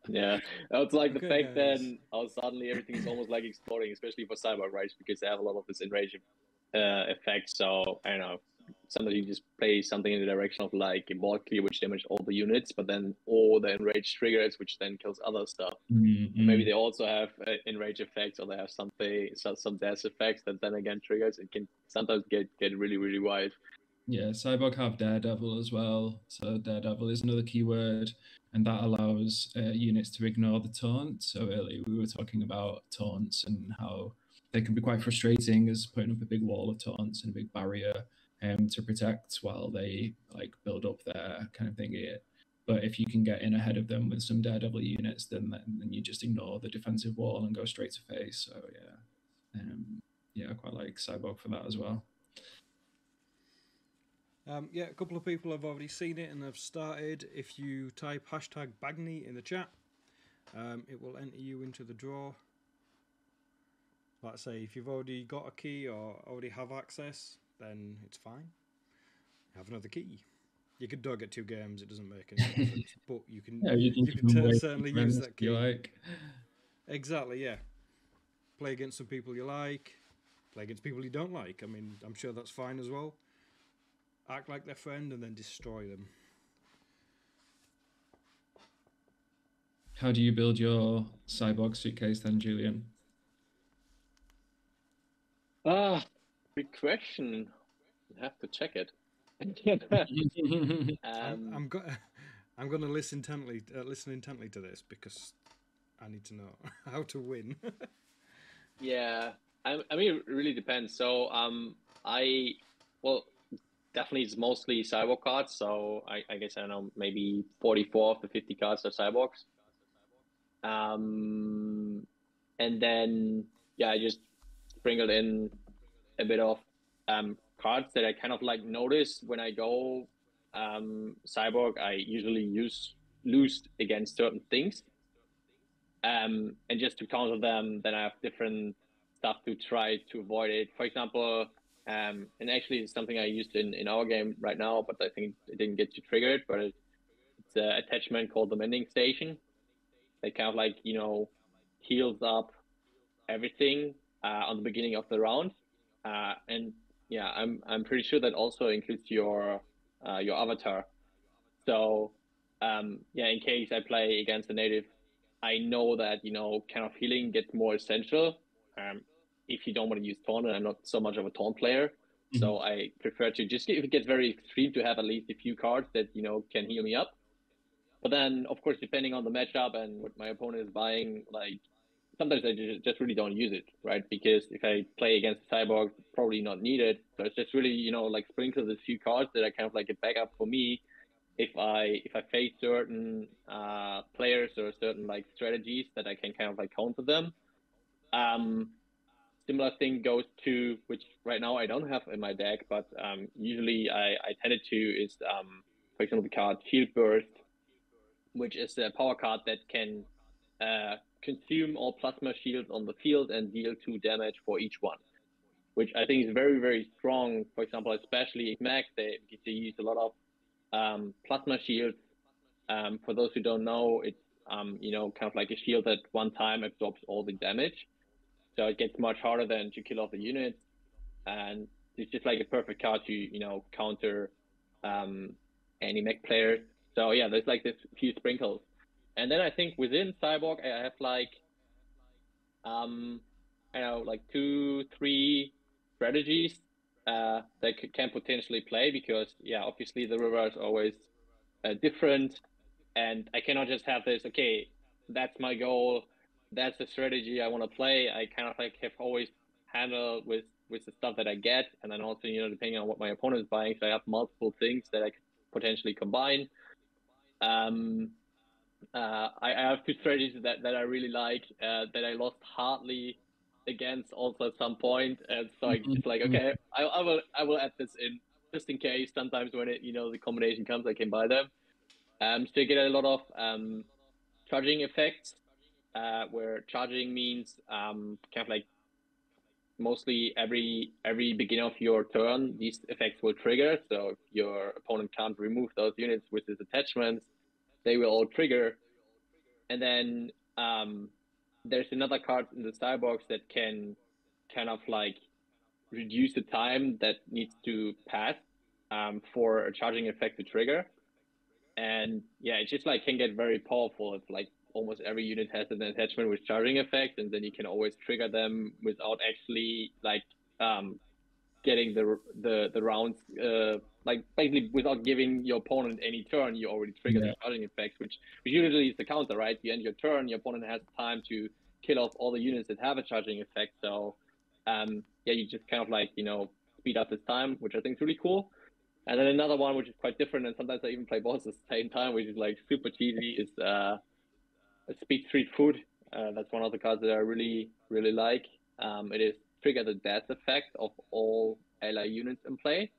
Yeah, it's like the Okay, fact guys. then how suddenly everything is almost like exploding, especially for cyber, right? Because they have a lot of this enrage effect. So I don't know. Sometimes you just play something in the direction of like a ball clear, which damage all the units, but then all the enrage triggers, which then kills other stuff. Mm-hmm. Or maybe they also have enrage effects, or they have some death effects that then again triggers. It can sometimes get really wild. Yeah, Cyborg have Daredevil as well. So Daredevil is another keyword, and that allows units to ignore the taunt. So earlier we were talking about taunts and how they can be quite frustrating as putting up a big wall of taunts and a big barrier to protect while they like build up their kind of thing here. But if you can get in ahead of them with some Daredevil units, then you just ignore the defensive wall and go straight to face. So yeah, I quite like Cyborg for that as well. Yeah, a couple of people have already seen it and have started. If you type hashtag Bagney in the chat, it will enter you into the draw. Like I say, if you've already got a key or already have access, then it's fine. Have another key. You could dog at 2 games; it doesn't make any difference. But you can, Yeah, you can certainly use that key. You like. Exactly, yeah. Play against some people you like. Play against people you don't like. I mean, I'm sure that's fine as well. Act like their friend and then destroy them. How do you build your cyborg suitcase then, Julian? Good question. You have to check it. I'm going to listen intently to this because I need to know how to win. Yeah, I mean, it really depends. So, definitely it's mostly cyborg cards. So I guess I don't know, maybe 44 of the 50 cards are cyborgs. And then yeah, I just sprinkled in a bit of cards that I kind of like notice when I go cyborg. I usually lose against certain things. And just to counter them, then I have different stuff to try to avoid it. For example, and actually it's something I used in our game right now, but I think it didn't get to trigger it, but it's an attachment called the mending station. That kind of like, heals up everything on the beginning of the round. And yeah, I'm pretty sure that also includes your avatar. So yeah, in case I play against a native, I know that kind of healing gets more essential. If you don't want to use taunt, and I'm not so much of a taunt player, So I prefer to just, if it gets very extreme, to have at least a few cards that, can heal me up. But then, of course, depending on the matchup and what my opponent is buying, like, sometimes I just really don't use it, right? Because if I play against a cyborg, probably not needed. So it's just really, like, sprinkle a few cards that are kind of like a backup for me if I face certain players or certain like strategies that I can kind of like counter them. Similar thing goes to, which right now I don't have in my deck, but usually I tended to, is for example the card Field Burst, which is a power card that can consume all plasma shields on the field and deal 2 damage for each one, which I think is very, very strong. For example, especially Mac, they use a lot of plasma shields. For those who don't know, it's kind of like a shield that one time absorbs all the damage. So it gets much harder than to kill off the units. And it's just like a perfect card to, counter any mech players. So yeah, there's like this few sprinkles. And then I think within Cyborg, I have like, like 2-3 strategies that can potentially play, because yeah, obviously the river is always different. And I cannot just have this, okay, that's my goal, that's the strategy I want to play. I kind of like have always handled with the stuff that I get, and then also, depending on what my opponent is buying, so I have multiple things that I could potentially combine. I have 2 strategies that I really like, that I lost hardly against also at some point, and so it's like, okay, I will add this in just in case. Sometimes when it, the combination comes, I can buy them. So you get a lot of charging effects, where charging means kind of like mostly every beginning of your turn, these effects will trigger. So if your opponent can't remove those units with his attachments, they will all trigger. And then there's another card in the Cyborgs that can kind of like reduce the time that needs to pass for a charging effect to trigger. And yeah, it just like can get very powerful if like almost every unit has an attachment with charging effect, and then you can always trigger them without actually like getting the rounds, like basically without giving your opponent any turn, you already trigger the charging effects, which usually is the counter, right? You end your turn, your opponent has time to kill off all the units that have a charging effect. So yeah, you just kind of like, speed up this time, which I think is really cool. And then another one, which is quite different, and sometimes I even play both at the same time, which is like super cheesy, is Speed Street Food. That's one of the cards that I really, really like. It is trigger the death effect of all ally units in play.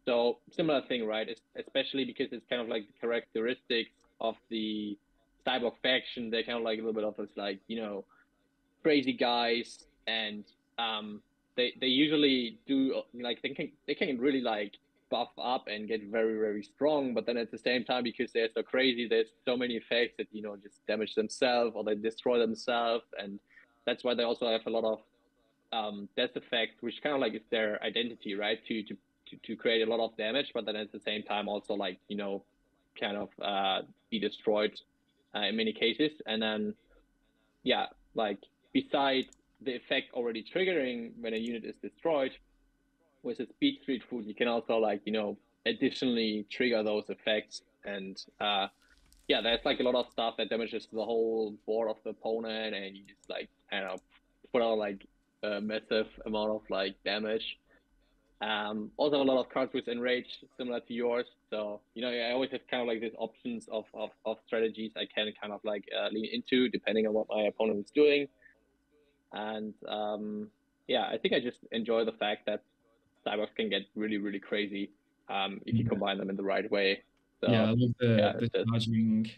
So similar thing, right? Especially because it's kind of like the characteristics of the Cyborg faction. They're kind of like a little bit of this, like, crazy guys, and they usually do like they can really like buff up and get very, very strong, but then at the same time, because they're so crazy, there's so many effects that just damage themselves or they destroy themselves, and that's why they also have a lot of death effects, which kind of like is their identity, right? To create a lot of damage, but then at the same time also like kind of be destroyed in many cases. And then yeah, like besides the effect already triggering when a unit is destroyed, with the Speed Street Food, you can also like, additionally trigger those effects. And yeah, there's like a lot of stuff that damages the whole board of the opponent, and you just like, I don't know, put out like a massive amount of like damage. Also a lot of cards with Enrage, similar to yours. So, I always have kind of like these options of strategies I can kind of like lean into depending on what my opponent is doing. And yeah, I think I just enjoy the fact that Cyborgs can get really, really crazy if you combine them in the right way. So, yeah, I love the charging,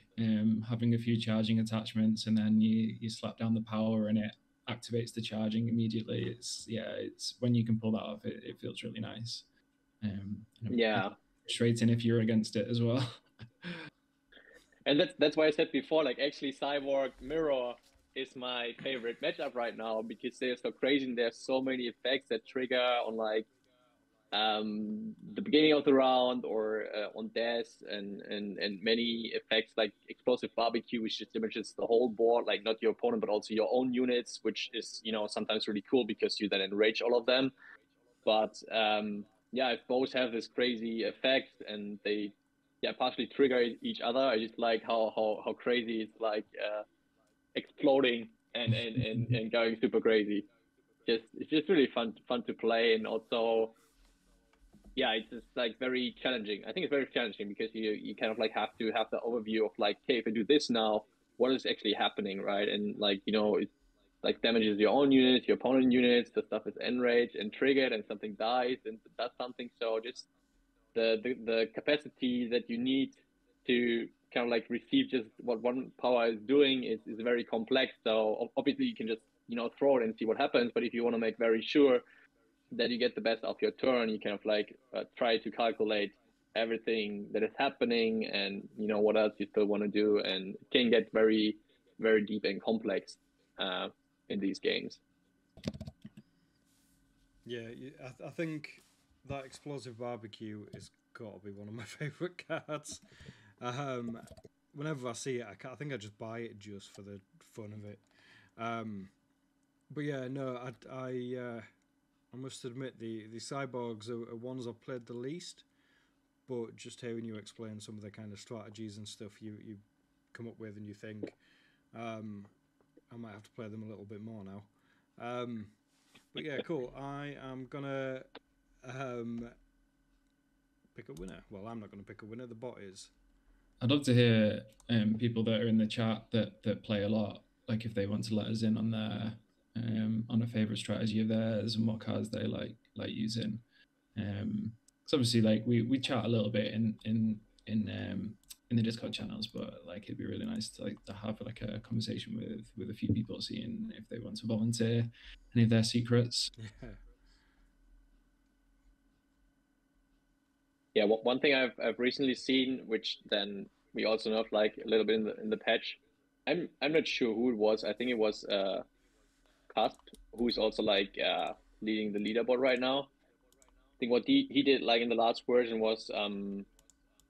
having a few charging attachments, and then you slap down the power and it activates the charging immediately. It's when you can pull that off, it feels really nice. Yeah, frustrating if you're against it as well. And that's why I said before, like actually Cyborg Mirror is my favorite matchup right now, because they're so crazy and there's so many effects that trigger on like the beginning of the round, or on death, and many effects like explosive barbecue, which just damages the whole board, like not your opponent but also your own units, which is sometimes really cool because you then enrage all of them. but yeah, both have this crazy effect, and they partially trigger each other. I just like how crazy it's like exploding and going super crazy. It's just really fun to play, and also it's just like very challenging. I think it's very challenging because you kind of like have to have the overview of like, okay, if I do this now, what is actually happening, right? And like, it like damages your own units, your opponent units, the stuff is enraged and triggered, and something dies and does something. So just the capacity that you need to kind of like receive just what one power is doing is very complex. So obviously you can just throw it and see what happens. But if you want to make very sure that you get the best of your turn, you kind of like try to calculate everything that is happening, and what else you still want to do, and it can get very, very deep and complex in these games. Yeah, I think that explosive barbecue is got to be one of my favorite cards. Whenever I see it, I think I just buy it just for the fun of it. But yeah, no, I must admit the cyborgs are ones I've played the least. But just hearing you explain some of the kind of strategies and stuff you come up with, and you think, I might have to play them a little bit more now. But yeah, cool. I am gonna pick a winner. Well, I'm not gonna pick a winner. The bot is. I'd love to hear people that are in the chat that play a lot, like if they want to let us in on their on a favorite strategy of theirs and what cards they like using. So obviously, like we chat a little bit in the Discord channels, but like it'd be really nice to have like a conversation with a few people, seeing if they want to volunteer any of their secrets. Yeah, one thing I've recently seen, which then we also know like a little bit in the patch. I'm not sure who it was. I think it was Cusp, who's also like leading the leaderboard right now. I think what he did like in the last version was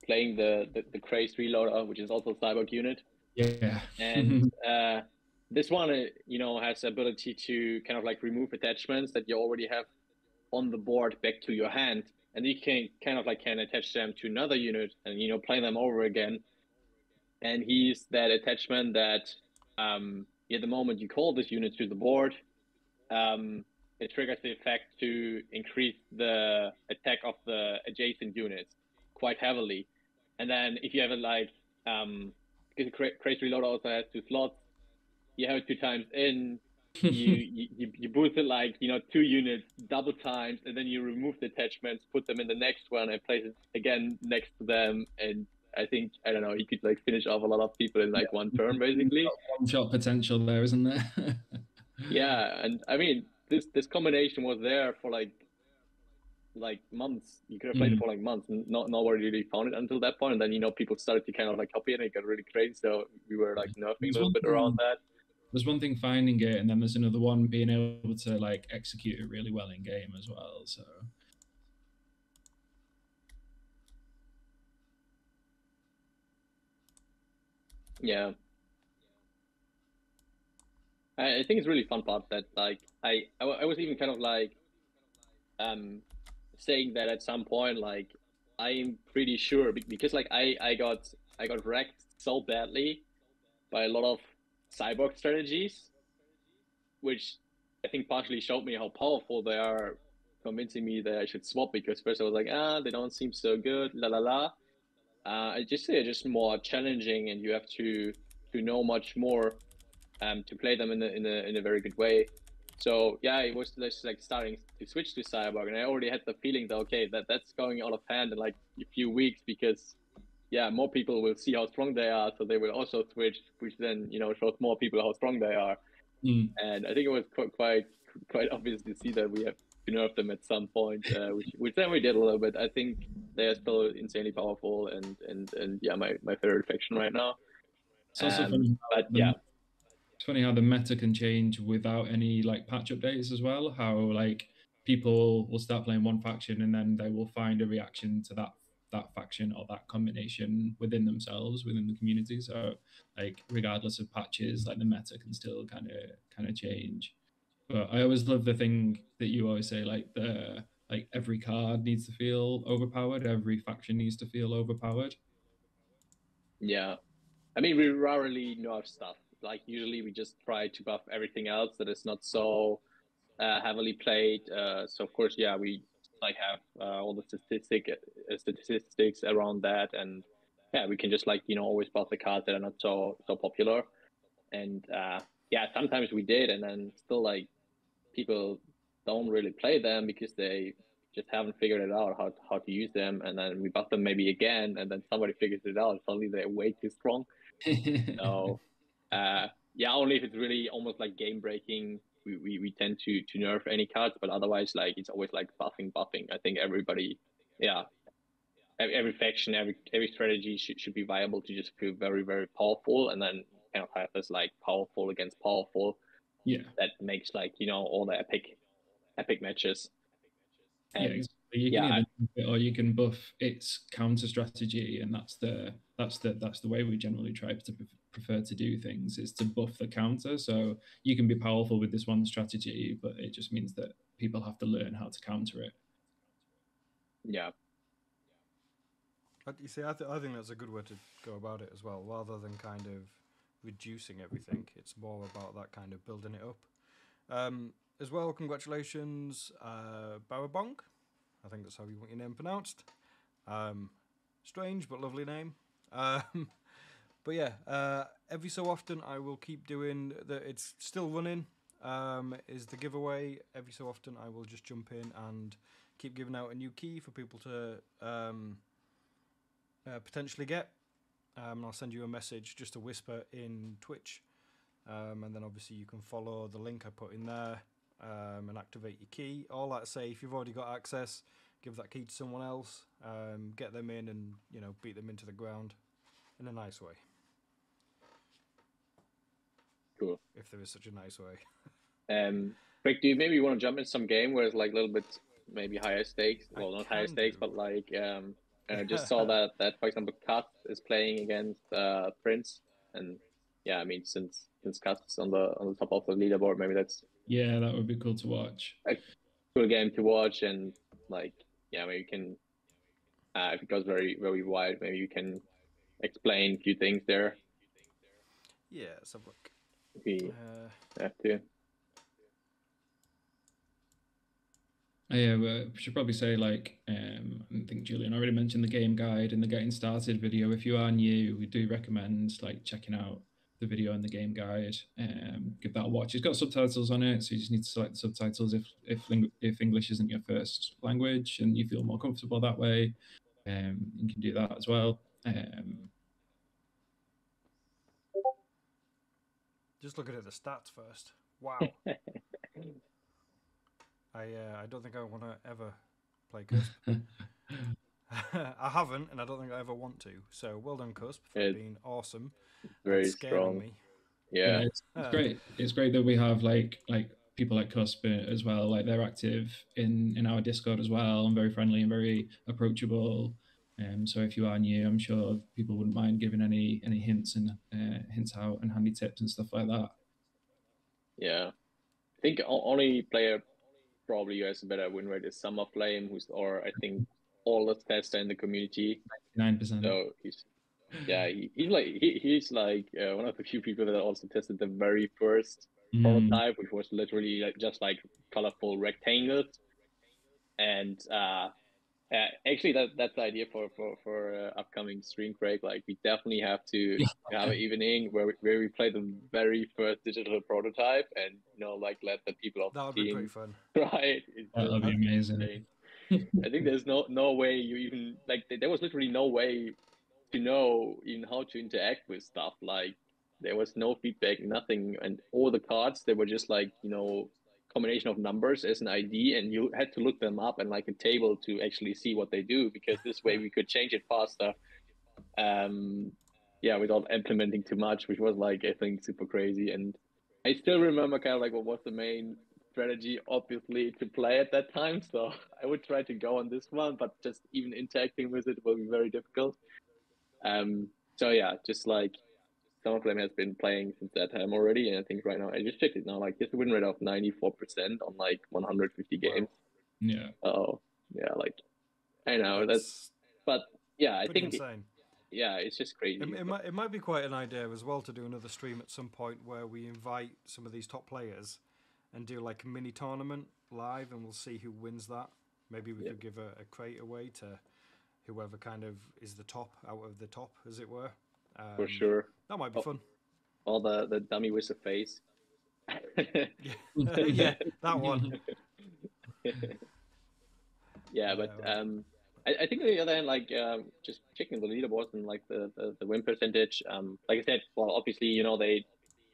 playing the Craze Reloader, which is also a Cyborg unit. Yeah. And this one, has the ability to kind of like remove attachments that you already have on the board back to your hand, and you can kind of like can attach them to another unit and play them over again. And he's that attachment that the moment you call this unit to the board, it triggers the effect to increase the attack of the adjacent units quite heavily. And then if you have it like because Crazy Reload also has 2 slots, you have it 2 times in, you boost it like 2 units double times, and then you remove the attachments, put them in the next one, and place it again next to them. And I think, I don't know, you could like finish off a lot of people in like one turn, basically. One shot potential there, isn't there? Yeah, and I mean this combination was there for like months. You could have played it for like months, and nobody really found it until that point. And then people started to kind of like copy it, and it got really crazy. So we were like nerfing a little bit around that. There's one thing finding it, and then there's another one being able to like execute it really well in game as well. So yeah, I think it's really fun part that like I was even kind of like saying that at some point, like I'm pretty sure because like I got wrecked so badly by a lot of cyborg strategies, which I think partially showed me how powerful they are, convincing me that I should swap, because first I was like, they don't seem so good, la la la. I just say just more challenging, and you have to know much more to play them in a very good way. So yeah, it was just like starting to switch to Cyborg, and I already had the feeling that okay, that's going out of hand in like a few weeks, because more people will see how strong they are, so they will also switch, which then shows more people how strong they are. And I think it was quite obvious to see that we have to nerf them at some point, which then we did a little bit. I think they are still insanely powerful, and yeah, my favorite faction right now. It's also funny, but yeah. It's funny how the meta can change without any like patch updates as well. How like people will start playing one faction and then they will find a reaction to that faction or that combination within themselves, within the community. So like regardless of patches, like the meta can still kind of change. But I always love the thing that you always say, like the like every card needs to feel overpowered, every faction needs to feel overpowered. Yeah. I mean, we rarely nerf stuff. Like usually we just try to buff everything else that is not so heavily played. So of course, yeah, we like have all the statistics around that, and yeah, we can just like always buff the cards that are not so popular. And yeah, sometimes we did, and then still like people don't really play them because they just haven't figured it out how to use them, and then we buff them maybe again, and then somebody figures it out. Suddenly they're way too strong. So yeah, only if it's really almost like game breaking, we tend to nerf any cards, but otherwise like it's always like buffing. I think everybody, yeah, every faction, every strategy should be viable to just feel very very powerful, and then kind of have this like powerful against powerful. Yeah, that makes like all the epic matches. yeah, And exactly. You can yeah, either buff it or you can buff its counter strategy, and that's the way we generally try to prefer to do things, is to buff the counter. So you can be powerful with this one strategy, but it just means that people have to learn how to counter it. yeah, You see, I think that's a good way to go about it as well. Rather than kind of reducing everything, it's more about that kind of building it up. As well, congratulations, Barabong. I think that's how you want your name pronounced. Strange but lovely name. But yeah, every so often I will keep doing that. It's still running. Is the giveaway. Every so often I will just jump in and keep giving out a new key for people to potentially get. I'll send you a message, just a whisper in Twitch, and then obviously you can follow the link I put in there and activate your key. All that say, if you've already got access, give that key to someone else, get them in, and beat them into the ground in a nice way. cool. If there is such a nice way. Rick, do you maybe want to jump in some game where it's like a little bit maybe higher stakes? Well, not higher stakes, but like I just saw that for example, Kat is playing against Prince, and yeah, I mean since Kat is on the top of the leaderboard, maybe that's Yeah, that would be cool to watch. a cool game to watch, and like yeah, maybe you can if it goes very very wide, maybe you can explain a few things there. Yeah, let's have a look. If we have to. Yeah, we should probably say, like, I think Julian already mentioned the game guide and the getting started video. If you are new, we do recommend like checking out the video and the game guide. Give that a watch. It's got subtitles on it, so you just need to select the subtitles if English isn't your first language and you feel more comfortable that way. You can do that as well. Just looking at the stats first. Wow. I don't think I want to ever play Cusp. I haven't, and I don't think I ever want to. So well done, Cusp, for being awesome. Very That's scaring strong. me. Yeah, it's great. It's great that we have like people like Cusp as well. Like they're active in our Discord as well, and very friendly and very approachable. So if you are new, I'm sure people wouldn't mind giving any hints and hints out and handy tips and stuff like that. Yeah, I think only player probably who has a better win rate is Summer Flame, or I think oldest tester in the community. 9%. So he's like one of the few people that also tested the very first prototype, which was literally just like colorful rectangles. And actually that's the idea for upcoming stream break. Like we definitely have to have an evening where we play the very first digital prototype, and like let the people of that would the be team pretty fun. right. That would be amazing. I think there's no way you even like there was literally no way to know even how to interact with stuff. Like there was no feedback, nothing, and all the cards they were just like combination of numbers as an ID, and you had to look them up and like a table to actually see what they do, because this way we could change it faster. Yeah, without implementing too much, which was like I think super crazy. And I still remember kind of like what was the main strategy, obviously, to play at that time. So I would try to go on this one, but just even interacting with it will be very difficult. So yeah, just like some of them has been playing since that time already, and I think right now I just checked it now, like this win rate of 94% on like 150 games. Yeah. Oh, yeah, like I know That's but yeah, I pretty think insane. yeah, it's just crazy. It might be quite an idea as well to do another stream at some point where we invite some of these top players and do like a mini tournament live, and we'll see who wins that. Maybe we Yeah, could give a crate away to whoever kind of is the top out of the top, as it were. for Um, sure. that might be All, fun. all the dummy with the face. Yeah, yeah, that one. Yeah, but Well, I think on the other hand, like just checking the leaderboards and like the win percentage. Like I said, well, obviously,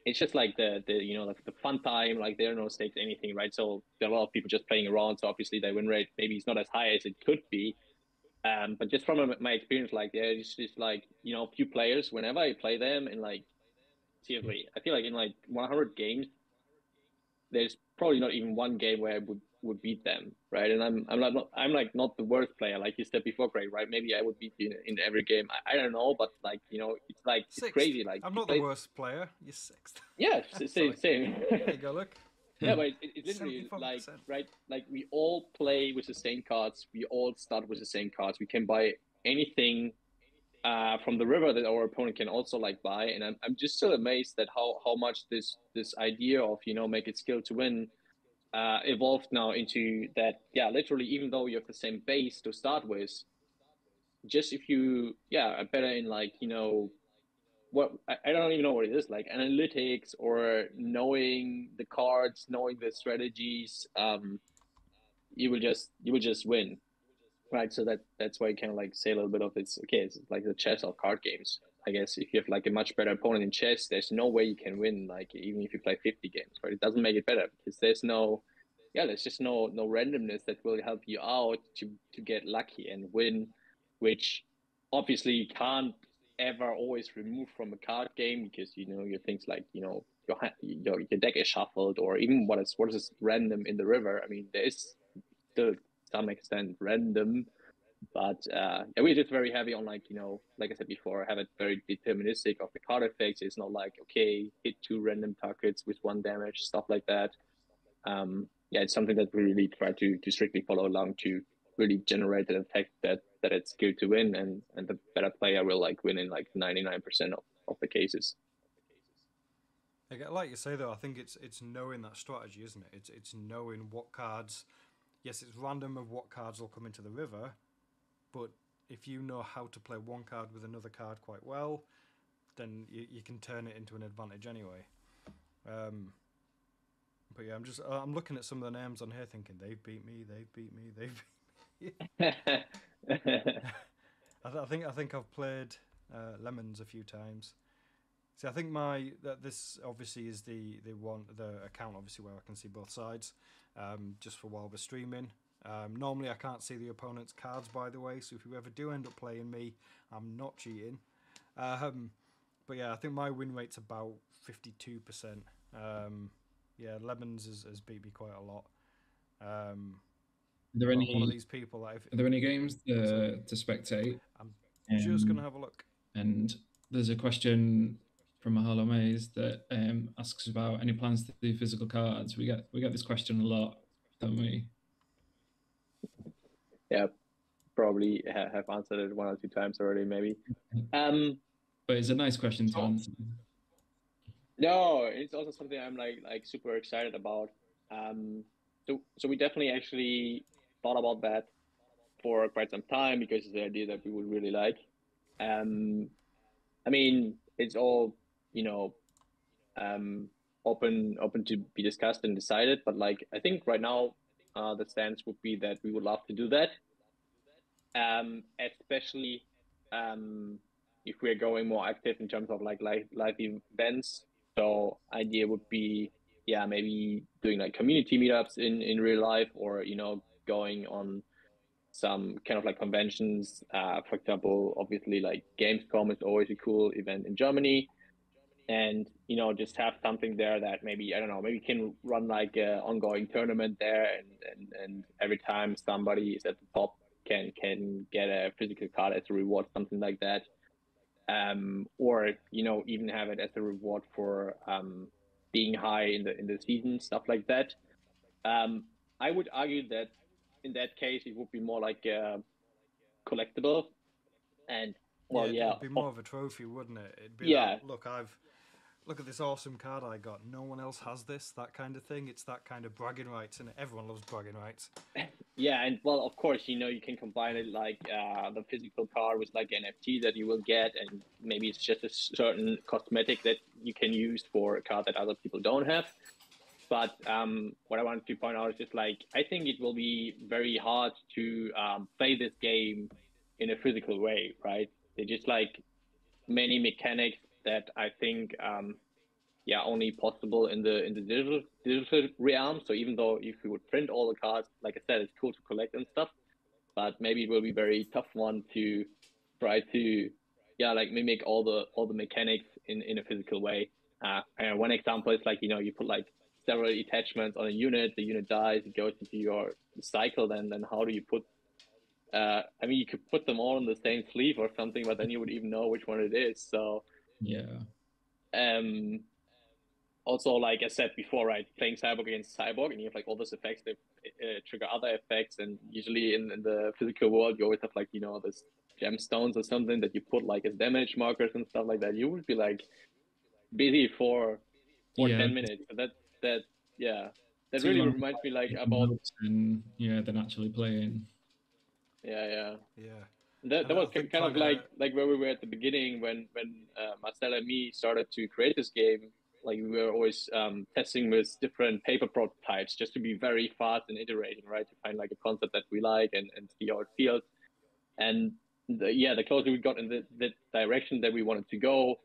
it's just like the like the fun time. Like there are no stakes, anything, right? So there are a lot of people just playing around. So obviously, their win rate maybe is not as high as it could be. But just from my experience, like it's just like a few players. Whenever I play them, and like seriously, I feel like in like 100 games, there's probably not even one game where I would beat them, right? And I'm like not the worst player, like you said before, Greg, right? Maybe I would beat you in every game. I don't know, but like it's sixth. crazy. Like I'm you not the play, worst player. You're sixth. yeah, Sorry. same. There you go. Look, Yeah, but it's literally 74%. right, like we all play with the same cards. We all start with the same cards. We can buy anything from the river that our opponent can also like buy. And I'm just still amazed at how much this idea of make it skill to win evolved now into that. Yeah, literally, even though you have the same base to start with, just if you are better in like what I don't even know what it is, like analytics or knowing the cards, knowing the strategies, you will just win. Right, so that's why you can like say a little bit of it's like the chess or card games. I guess if you have like a much better opponent in chess, there's no way you can win, like even if you play 50 games, right? It doesn't make it better because there's just no randomness that will help you out to get lucky and win, which obviously you can't ever always remove from a card game because your things like your deck is shuffled, or even what is random in the river. I mean, there is still some extent random, but yeah, we're just very heavy on like like I said before, have it very deterministic of the card effects. It's not like okay, hit two random targets with one damage, stuff like that. Yeah, it's something that we really try to strictly follow along to really generate an effect that it's good to win, and the better player will like win in like 99% of the cases. Like you say though, I think it's knowing that strategy, isn't it? It's knowing what cards. Yes, it's random of what cards will come into the river, but if you know how to play one card with another card quite well, then you can turn it into an advantage anyway. But yeah, I'm looking at some of the names on here, thinking they've beat me, they've beat me, they've beat me. I think I've played Lemons a few times. See, I think this obviously is the account obviously where I can see both sides, just for while we're streaming. Normally I can't see the opponent's cards, by the way, so if you ever do end up playing me, I'm not cheating. But yeah, I think my win rate's about 52%. Yeah, Lemons has beat me quite a lot. Are there I'm any one of these people that Are there any games to spectate? I'm just gonna Um, have a look. and there's a question from Mahalo Mays that asks about any plans to do physical cards. We get this question a lot, don't we? Yeah, probably have answered it one or two times already, maybe. But it's a nice question to answer. No, it's also something I'm like super excited about. So we definitely actually thought about that for quite some time because it's the idea that we would really like. Um, I mean, it's all you know, open to be discussed and decided. But like, I think right now, the stance would be that we would love to do that. Especially if we're going more active in terms of like live events. So idea would be, yeah, maybe doing like community meetups in real life, or going on some kind of like conventions. For example, obviously like Gamescom is always a cool event in Germany, and just have something there that maybe I don't know, maybe can run like a ongoing tournament there, and every time somebody is at the top can get a physical card as a reward, something like that. Or even have it as a reward for being high in the season, stuff like that. I would argue that in that case, it would be more like collectible. And well, Yeah, yeah, it'd be more of a trophy, wouldn't it? It'd be yeah, that, look at this awesome card I got. No one else has this, that kind of thing. It's that kind of bragging rights, and everyone loves bragging rights. yeah, and well, of course, you can combine it like the physical card with like NFT that you will get, and maybe it's just a certain cosmetic that you can use for a card that other people don't have. But what I wanted to point out is just like I think it will be very hard to play this game in a physical way, right? They're just like many mechanics that I think yeah, only possible in the digital realm. So even though if you would print all the cards, like I said, it's cool to collect and stuff, but maybe it will be very tough one to try to yeah, like mimic all the mechanics in a physical way. And one example is like you put like several attachments on a unit, the unit dies, it goes into your cycle, then how do you put I mean, you could put them all in the same sleeve or something, but then you would even know which one it is. So Yeah. um also, like I said before, right, playing cyborg against cyborg, and you have like all these effects that trigger other effects, and usually in the physical world, you always have like this gemstones or something that you put like as damage markers and stuff like that. You would be like busy for Yeah. 10 minutes. So that yeah, that Too really long reminds me like taking about notes and yeah, then actually playing. yeah. Yeah, That and was I think kind of kind of like where we were at the beginning when Marcel and me started to create this game. Like we were always testing with different paper prototypes just to be very fast and iterating, right? To find like a concept that we like and see how it feels. And the closer we got in the direction that we wanted to go,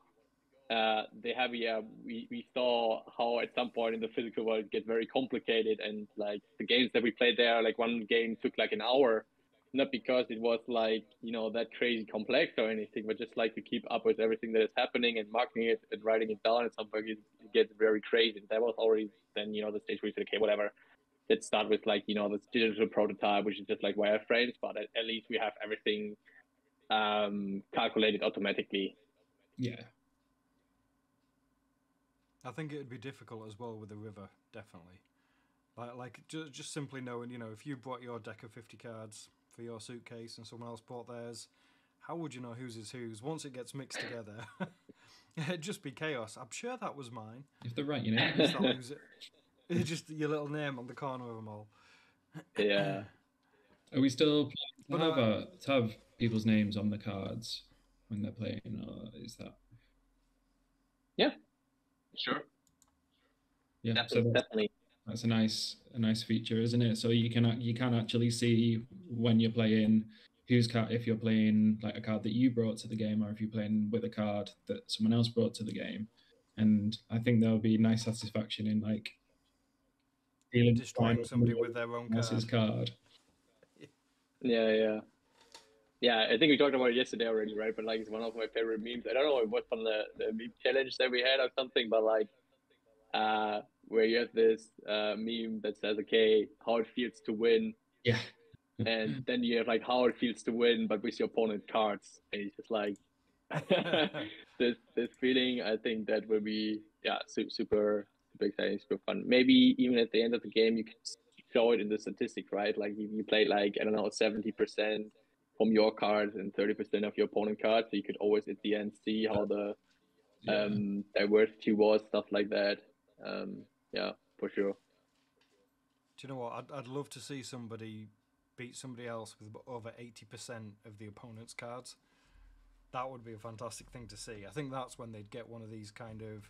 the heavier we saw how at some point in the physical world it get very complicated. And like the games that we played there, like one game took like an hour, not because it was like that crazy complex or anything, but just like to keep up with everything that is happening and marking it and writing it down. At some point it gets very crazy. And that was already then the stage where you said, okay, whatever, let's start with like this digital prototype, which is just like wireframes, but at least we have everything calculated automatically. Yeah. I think it'd be difficult as well with the river, definitely. Like just simply knowing, if you brought your deck of 50 cards for your suitcase and someone else brought theirs, how would you know whose is whose? Once it gets mixed together, it'd just be chaos. I'm sure that was mine. If they're right, you know. Just lose it. It's just your little name on the corner of them all. Yeah. Are we still But planning to have people's names on the cards when they're playing, or is that? Yeah, sure. Yeah, Definitely. That's a nice feature, isn't it? So you can actually see when you're playing whose card, if you're playing like a card that you brought to the game, or if you're playing with a card that someone else brought to the game. And I think there will be nice satisfaction in like destroying somebody with their own card. Yeah. I think we talked about it yesterday already, right? But like, it's one of my favorite memes. I don't know if it was from the meme challenge that we had or something, but like, where you have this meme that says, "Okay, how it feels to win," Yeah, and then you have like how it feels to win, but with your opponent cards, and it's just like this feeling. I think that will be super exciting, super fun. Maybe even at the end of the game, you can show it in the statistics, right? Like you played like I don't know 70% from your cards and 30% of your opponent cards. So you could always at the end see how the diversity was, stuff like that. Yeah, for sure. Do you know what? I'd love to see somebody beat somebody else with over 80% of the opponent's cards. That would be a fantastic thing to see. I think that's when they'd get one of these kind of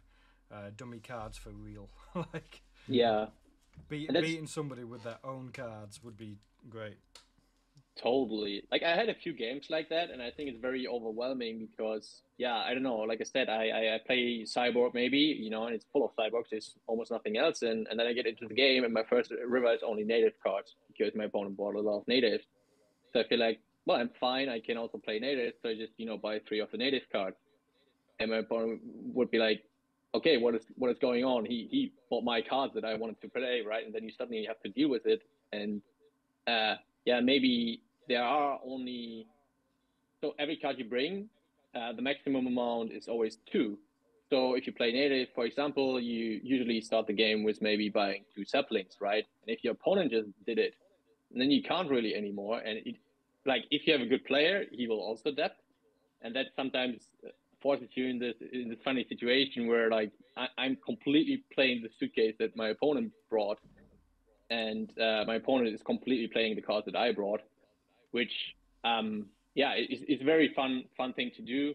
dummy cards for real. Like, yeah, beating somebody with their own cards would be great. Totally. Like I had a few games like that, and I think it's very overwhelming because, I don't know. Like I said, I play Cyborg maybe, and it's full of Cyborgs. There's almost nothing else, and then I get into the game, and my first river is only native cards because my opponent bought a lot of natives. So I feel like, well, I'm fine. I can also play native, so I just buy 3 of the native cards, and my opponent would be like, okay, what is going on? He bought my cards that I wanted to play, right? And then you suddenly have to deal with it, and maybe there are only so every card you bring, the maximum amount is always 2. So if you play native, for example, you usually start the game with maybe buying 2 saplings, right? And if your opponent just did it, and then you can't really anymore. And it, like, if you have a good player, he will also adapt, and that sometimes forces you in this funny situation where like I'm completely playing the suitcase that my opponent brought, and my opponent is completely playing the cards that I brought, which yeah, it's a very fun thing to do.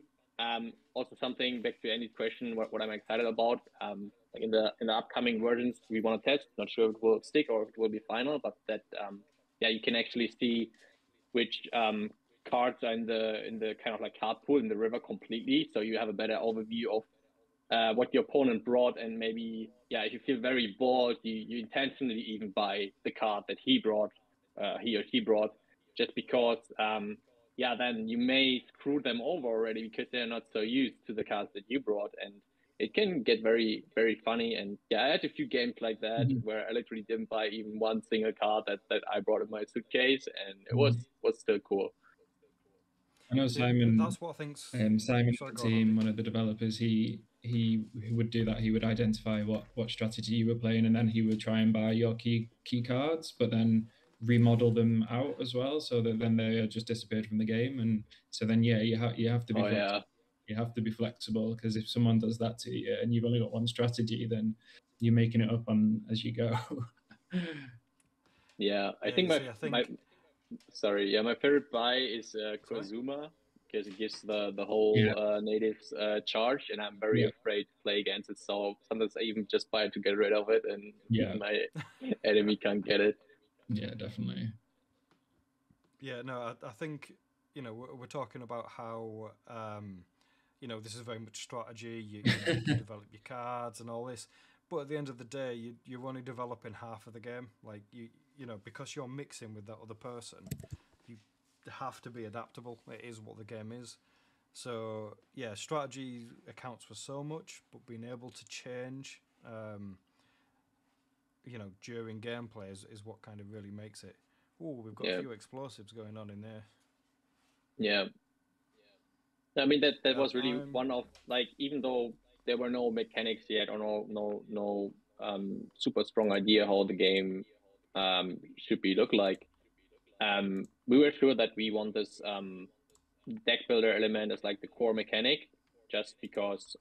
Also something back to Andy's question, what I'm excited about. Like in the upcoming versions we want to test. Not sure if it will stick or if it will be final, but that yeah, you can actually see which cards are in the kind of like card pool in the river completely, so you have a better overview of what your opponent brought, and maybe yeah, if you feel very bored, you intentionally even buy the card that he brought, he or she brought, just because yeah, then you may screw them over already because they're not so used to the cards that you brought, and it can get very funny. And yeah, I had a few games like that where I literally didn't buy even one single card that I brought in my suitcase, and it was still cool. I know Simon. That's what I think. Simon, the team, one of the developers, he would do that. He would identify what strategy you were playing, and then he would try and buy your key cards, but then remodel them out as well, so that then they just disappeared from the game. And so then yeah, you have to be you have to be flexible, because if someone does that to you and you've only got one strategy, then you're making it up on as you go. Yeah, I think sorry, yeah, my favorite buy is Kozuma, because it gives the whole natives charge, and I'm very afraid to play against it. So sometimes I even just buy it to get rid of it, and my enemy can't get it. Yeah, definitely. Yeah, no, I think, you know, we're talking about how you know, this is very much strategy. You develop your cards and all this, but at the end of the day, you're only developing half of the game. Like you know, because you're mixing with that other person, you have to be adaptable. It is what the game is. So yeah, strategy accounts for so much, but being able to change, you know, during gameplay is what kind of really makes it. Oh, we've got a few explosives going on in there. Yeah. I mean, that was really one of, like, even though there were no mechanics yet, or no super strong idea how the game should be look like, we were sure that we want this deck builder element as like the core mechanic, just because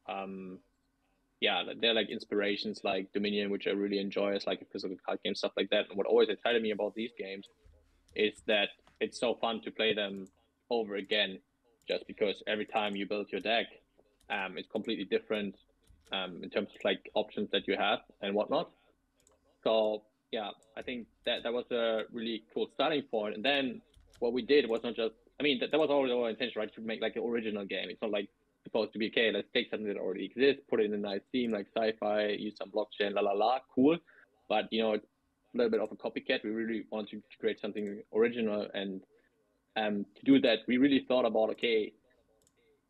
yeah, they're like inspirations like Dominion, which I really enjoy as like a physical card game, stuff like that. And what always excited me about these games is that it's so fun to play them over again, just because every time you build your deck, it's completely different in terms of like options that you have and whatnot. So yeah, I think that was a really cool starting point. And then what we did was not just, I mean, that was always our intention, right? To make like an original game. It's not like supposed to be, okay, let's take something that already exists, put it in a nice theme like sci-fi, use some blockchain, cool. But you know, it's a little bit of a copycat. We really want to create something original, and to do that, we really thought about, okay,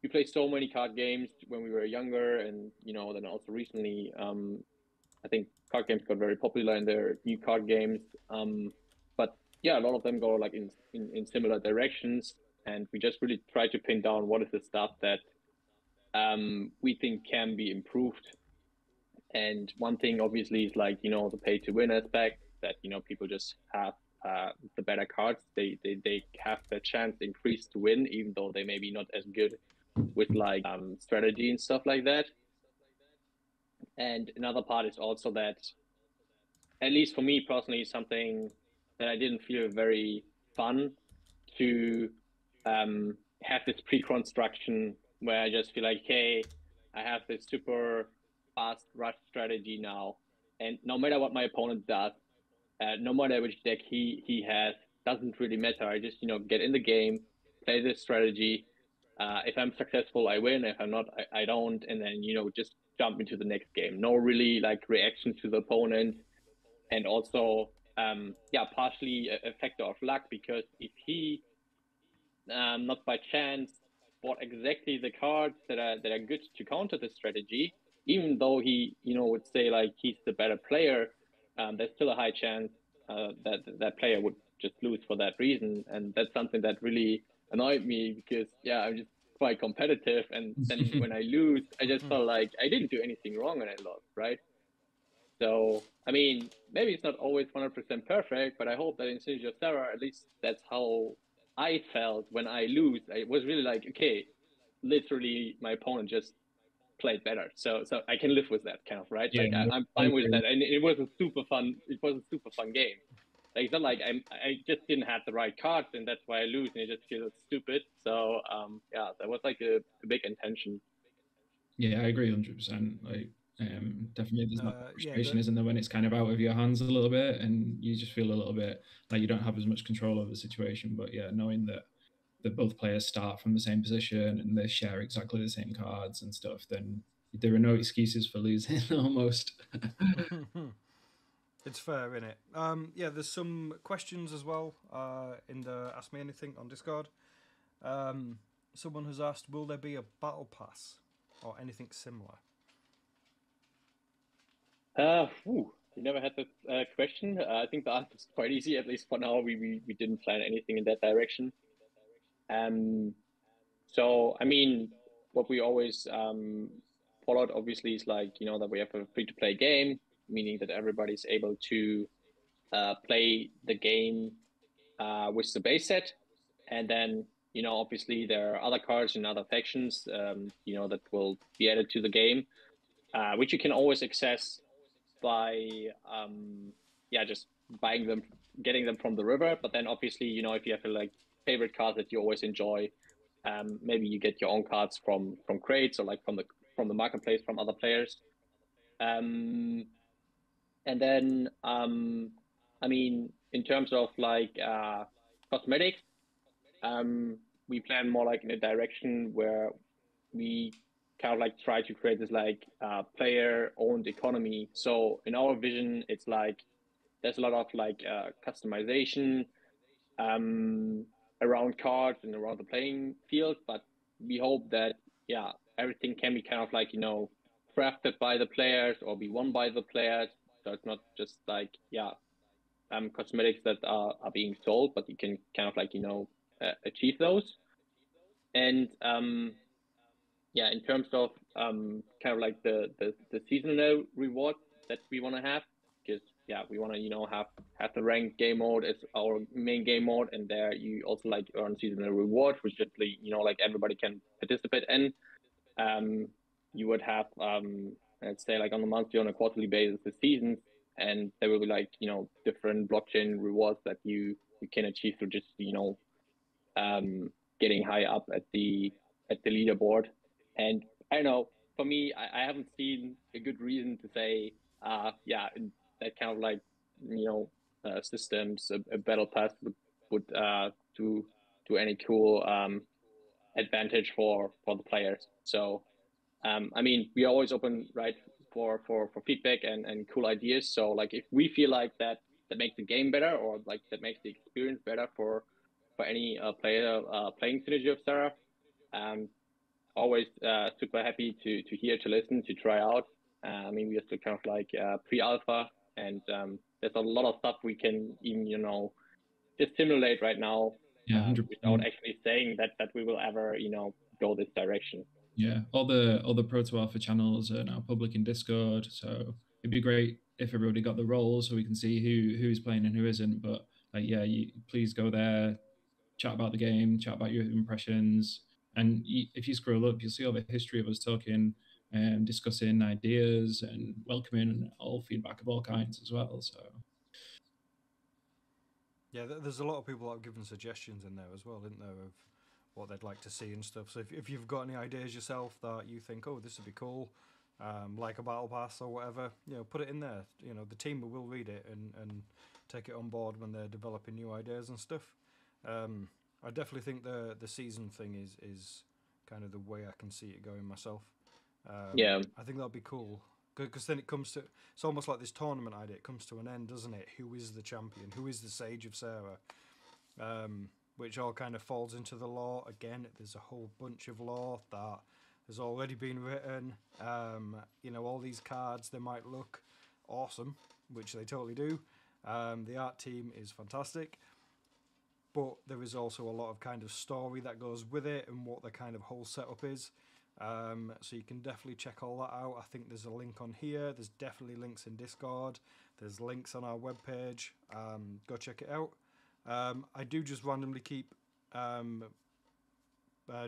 we played so many card games when we were younger, and you know, then also recently, I think card games got very popular in their new card games. But yeah, a lot of them go like in similar directions, and we just really try to pin down what is the stuff that we think can be improved. And one thing obviously is like, you know, the pay to win aspect, that, you know, people just have the better cards. They have the chance increased to win, even though they may be not as good with like strategy and stuff like that. And another part is also that, at least for me personally, something that I didn't feel very fun to have this pre-construction where I just feel like, hey, I have this super fast rush strategy now, and no matter what my opponent does, no matter which deck he has, doesn't really matter. I just, you know, get in the game, play this strategy. If I'm successful, I win. If I'm not, I don't. And then, you know, just jump into the next game. No really like reaction to the opponent. And also, yeah, partially a factor of luck, because if he, not by chance, bought exactly the cards that are good to counter the strategy, even though he, you know, would say like he's the better player, there's still a high chance that player would just lose for that reason. And that's something that really annoyed me, because yeah, I'm just quite competitive, and then when I lose, I just felt like I didn't do anything wrong and I lost, right? So, I mean, maybe it's not always 100% perfect, but I hope that in Sage of Serra, at least that's how I felt when I lose. I was really like, okay, literally my opponent just played better. So I can live with that kind of, right? Yeah, Like I'm I fine with agree. that. And it was a super fun game. Like it's not like I just didn't have the right cards and that's why I lose and it just feels stupid. So yeah, that was like a big intention. Yeah, I agree 100%. Like, definitely there's that Yeah, frustration, isn't there, when it's kind of out of your hands a little bit and you just feel a little bit like you don't have as much control over the situation. But yeah, knowing that both players start from the same position and they share exactly the same cards and stuff, then there are no excuses for losing almost. it's fair, isn't it? Yeah, there's some questions as well in the Ask Me Anything on Discord. Someone has asked, will there be a battle pass or anything similar? We never had that question. I think the answer is quite easy. At least for now, we didn't plan anything in that direction. So I mean, what we always followed obviously is like, you know, that we have a free to play game, meaning that everybody's able to play the game with the base set, and then, you know, obviously there are other cards and other factions, you know, that will be added to the game, which you can always access by yeah, just buying them, getting them from the river. But then obviously, you know, if you have a like favorite card that you always enjoy, maybe you get your own cards from crates or like from the marketplace from other players. And then I mean, in terms of like cosmetics, we plan more like in a direction where we kind of like try to create this like player owned economy. So in our vision, it's like there's a lot of like customization um, around cards and around the playing field, but we hope that, yeah, everything can be kind of like, you know, crafted by the players or be won by the players. So it's not just like, yeah, cosmetics that are being sold, but you can kind of like, you know, achieve those. And yeah, in terms of kind of like the seasonal reward that we want to have, because yeah, we want to, you know, have the ranked game mode as our main game mode, and there you also like earn seasonal reward, which just like, you know, like everybody can participate in. You would have let's say like on a monthly, on a quarterly basis, the seasons, and there will be like, you know, different blockchain rewards that you can achieve through just, you know, getting high up at the leaderboard. And I don't know, for me, I haven't seen a good reason to say, yeah, that kind of like, you know, systems, a battle pass would do any cool advantage for the players. So I mean, we are always open, right, for feedback and cool ideas. So like, if we feel like that makes the game better, or like that makes the experience better for any player playing Synergy of Serra, um, always super happy to hear, to listen, to try out. I mean, we are still kind of like pre-alpha, and there's a lot of stuff we can even, you know, just simulate right now, Yeah, 100%. without actually saying that we will ever, you know, go this direction. Yeah, all the Pro to Alpha channels are now public in Discord, so it'd be great if everybody got the roles so we can see who's playing and who isn't. But like, yeah, you please go there, chat about the game, chat about your impressions, and if you scroll up, you'll see all the history of us talking and discussing ideas and welcoming all feedback of all kinds as well. So Yeah, there's a lot of people that have given suggestions in there as well, isn't there, of what they'd like to see and stuff. So if you've got any ideas yourself that you think, oh, this would be cool, like a battle pass or whatever, you know, put it in there. You know, the team will read it and take it on board when they're developing new ideas and stuff. I definitely think the season thing is kind of the way I can see it going myself. Yeah, I think that'll be cool because then it's almost like this tournament idea. It comes to an end, doesn't it? Who is the champion? Who is the Sage of Serra? Which all kind of falls into the lore again. There's a whole bunch of lore that has already been written. You know, all these cards, they might look awesome, which they totally do. The art team is fantastic, but there is also a lot of kind of story that goes with it and what the kind of whole setup is. So you can definitely check all that out. I think there's a link on here. There's definitely links in Discord. There's links on our webpage. Go check it out. I do just randomly keep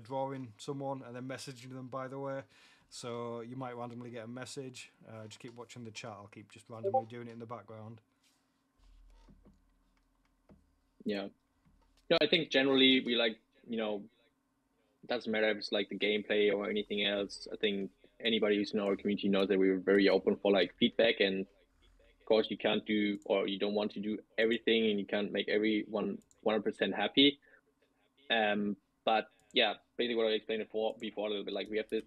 drawing someone and then messaging them, by the way. So you might randomly get a message. Just keep watching the chat. I'll keep just randomly doing it in the background. Yeah. No, I think generally we like, you know, it doesn't matter if it's like the gameplay or anything else. I think anybody who's in our community knows that we're very open for like feedback, and of course you can't do, or you don't want to do everything, and you can't make everyone 100% happy. But yeah, basically what I explained before a little bit, like we have this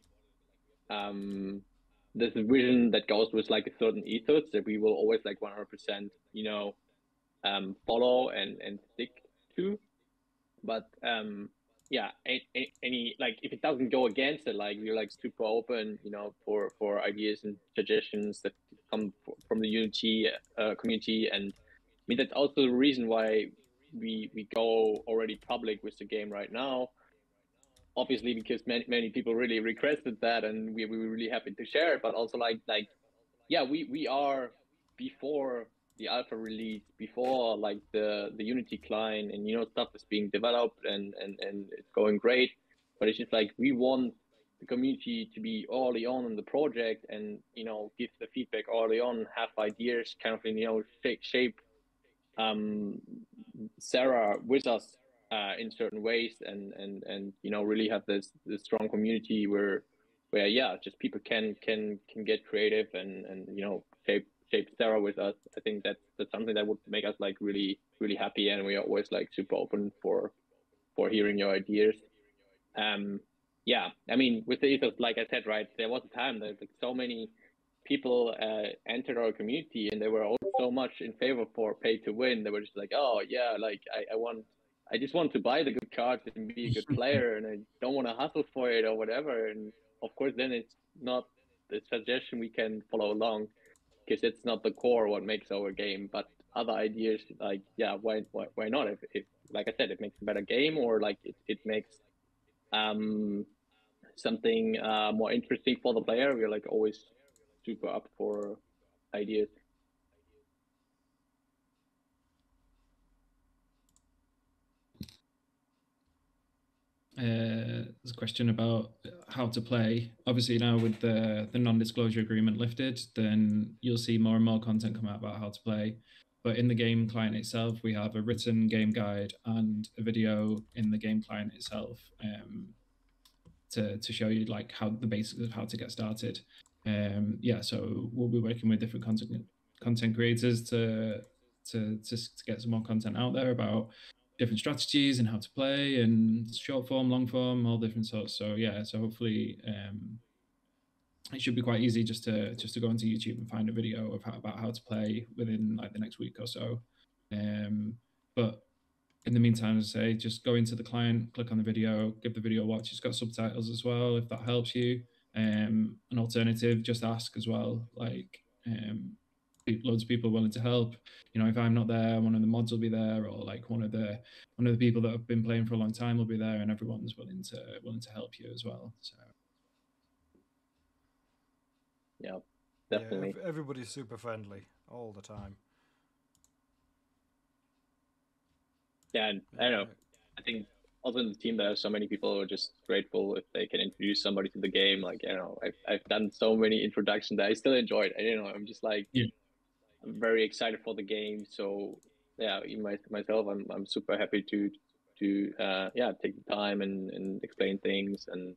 this vision that goes with like a certain ethos that we will always like 100%, you know, follow and stick to. But yeah, any like if it doesn't go against it, like we're like super open, you know, for ideas and suggestions that come from the Unity community. And I mean that's also the reason why we go already public with the game right now. Obviously, because many people really requested that, and we were really happy to share it. But also like yeah, we are before the alpha release, before like the Unity client, and you know stuff is being developed and it's going great. But it's just like we want the community to be early on in the project, and you know give the feedback early on, have ideas, kind of you know shape Sarah with us in certain ways, and you know really have this strong community where yeah, just people can get creative and you know shape Sarah with us. I think that's something that would make us like really happy, and we are always like super open for hearing your ideas. Yeah, I mean with the ethos, like I said, right, there was a time that like so many people entered our community, and they were all so much in favor for pay to win. They were just like, oh yeah, like I just want to buy the good cards and be a good player, and I don't want to hustle for it or whatever. And of course, then it's not the suggestion we can follow along, because it's not the core what makes our game. But other ideas, like yeah, why not? If like I said, it makes a better game, or like it makes something more interesting for the player, we're like always super up for ideas. There's a question about how to play. Obviously, now with the non-disclosure agreement lifted, then you'll see more and more content come out about how to play. But in the game client itself, we have a written game guide and a video in the game client itself to show you like how the basics of how to get started. Yeah, so we'll be working with different content creators to get some more content out there about different strategies and how to play, and short form, long form, all different sorts. So yeah, so hopefully it should be quite easy just to go into YouTube and find a video of about how to play within like the next week or so. But in the meantime, as I say, just go into the client, click on the video, give the video a watch. It's got subtitles as well, if that helps you. An alternative, just ask as well. Like loads of people willing to help. You know, if I'm not there, one of the mods will be there, or like one of the people that have been playing for a long time will be there, and everyone's willing to help you as well. So yeah, definitely. Yeah, everybody's super friendly all the time. Yeah, and I know. I think also in the team there are so many people who are just grateful if they can introduce somebody to the game. Like, you know, I've done so many introductions that I still enjoy it. You know, I'm just like, yeah. I'm very excited for the game. So yeah, even myself, I'm super happy to yeah, take the time and explain things, and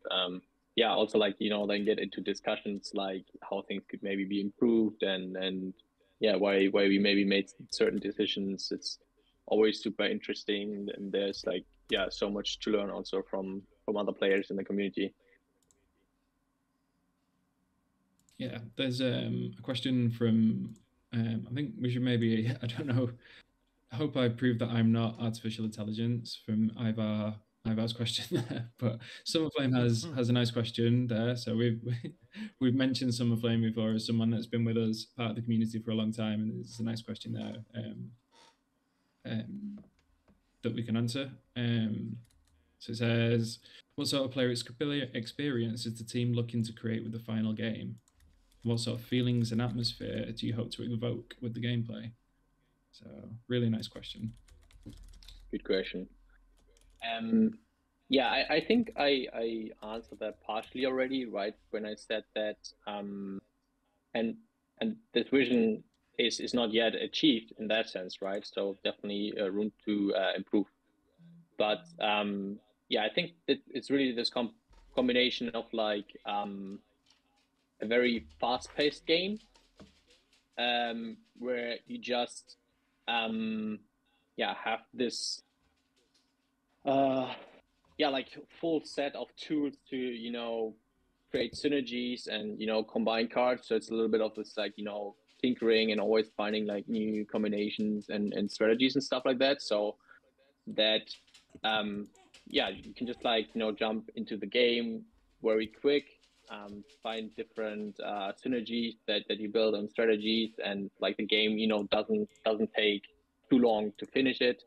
yeah, also like, you know, then get into discussions like how things could maybe be improved, and yeah, why we maybe made certain decisions. It's always super interesting, and there's like yeah, so much to learn also from other players in the community. Yeah, there's a question from I think we should maybe I don't know. I hope I proved that I'm not artificial intelligence from Ivar's question there, but Summer Flame has a nice question there. So we've mentioned Summer Flame before as someone that's been with us, part of the community for a long time, and there's a nice question there that we can answer. So it says, what sort of player experience is the team looking to create with the final game? What sort of feelings and atmosphere do you hope to evoke with the gameplay? So, really nice question. Good question. Yeah, I think I answered that partially already, right? When I said that, and this vision is not yet achieved in that sense, right? So definitely room to improve. But yeah, I think it's really this combination of like a very fast-paced game, where you just yeah, have this yeah, like full set of tools to, you know, create synergies and, you know, combine cards. So it's a little bit of this like, you know, tinkering and always finding like new combinations and strategies and stuff like that. So that yeah, you can just like, you know, jump into the game very quick, find different synergies that you build on strategies, and like the game, you know, doesn't take too long to finish it.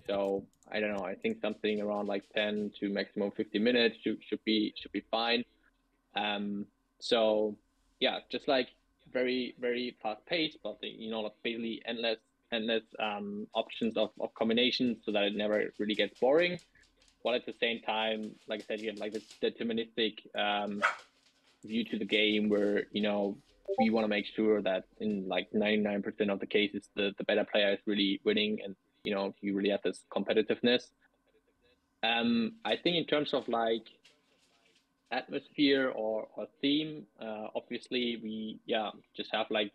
So I don't know. I think something around like 10 to maximum 50 minutes should be fine. So yeah, just like very fast paced, but you know, like basically endless options of combinations, so that it never really gets boring. While at the same time, like I said, you have like this deterministic view to the game, where, you know, we want to make sure that in like 99% of the cases, the better player is really winning, and, you know, you really have this competitiveness. I think in terms of like atmosphere or theme, obviously we, yeah, just have like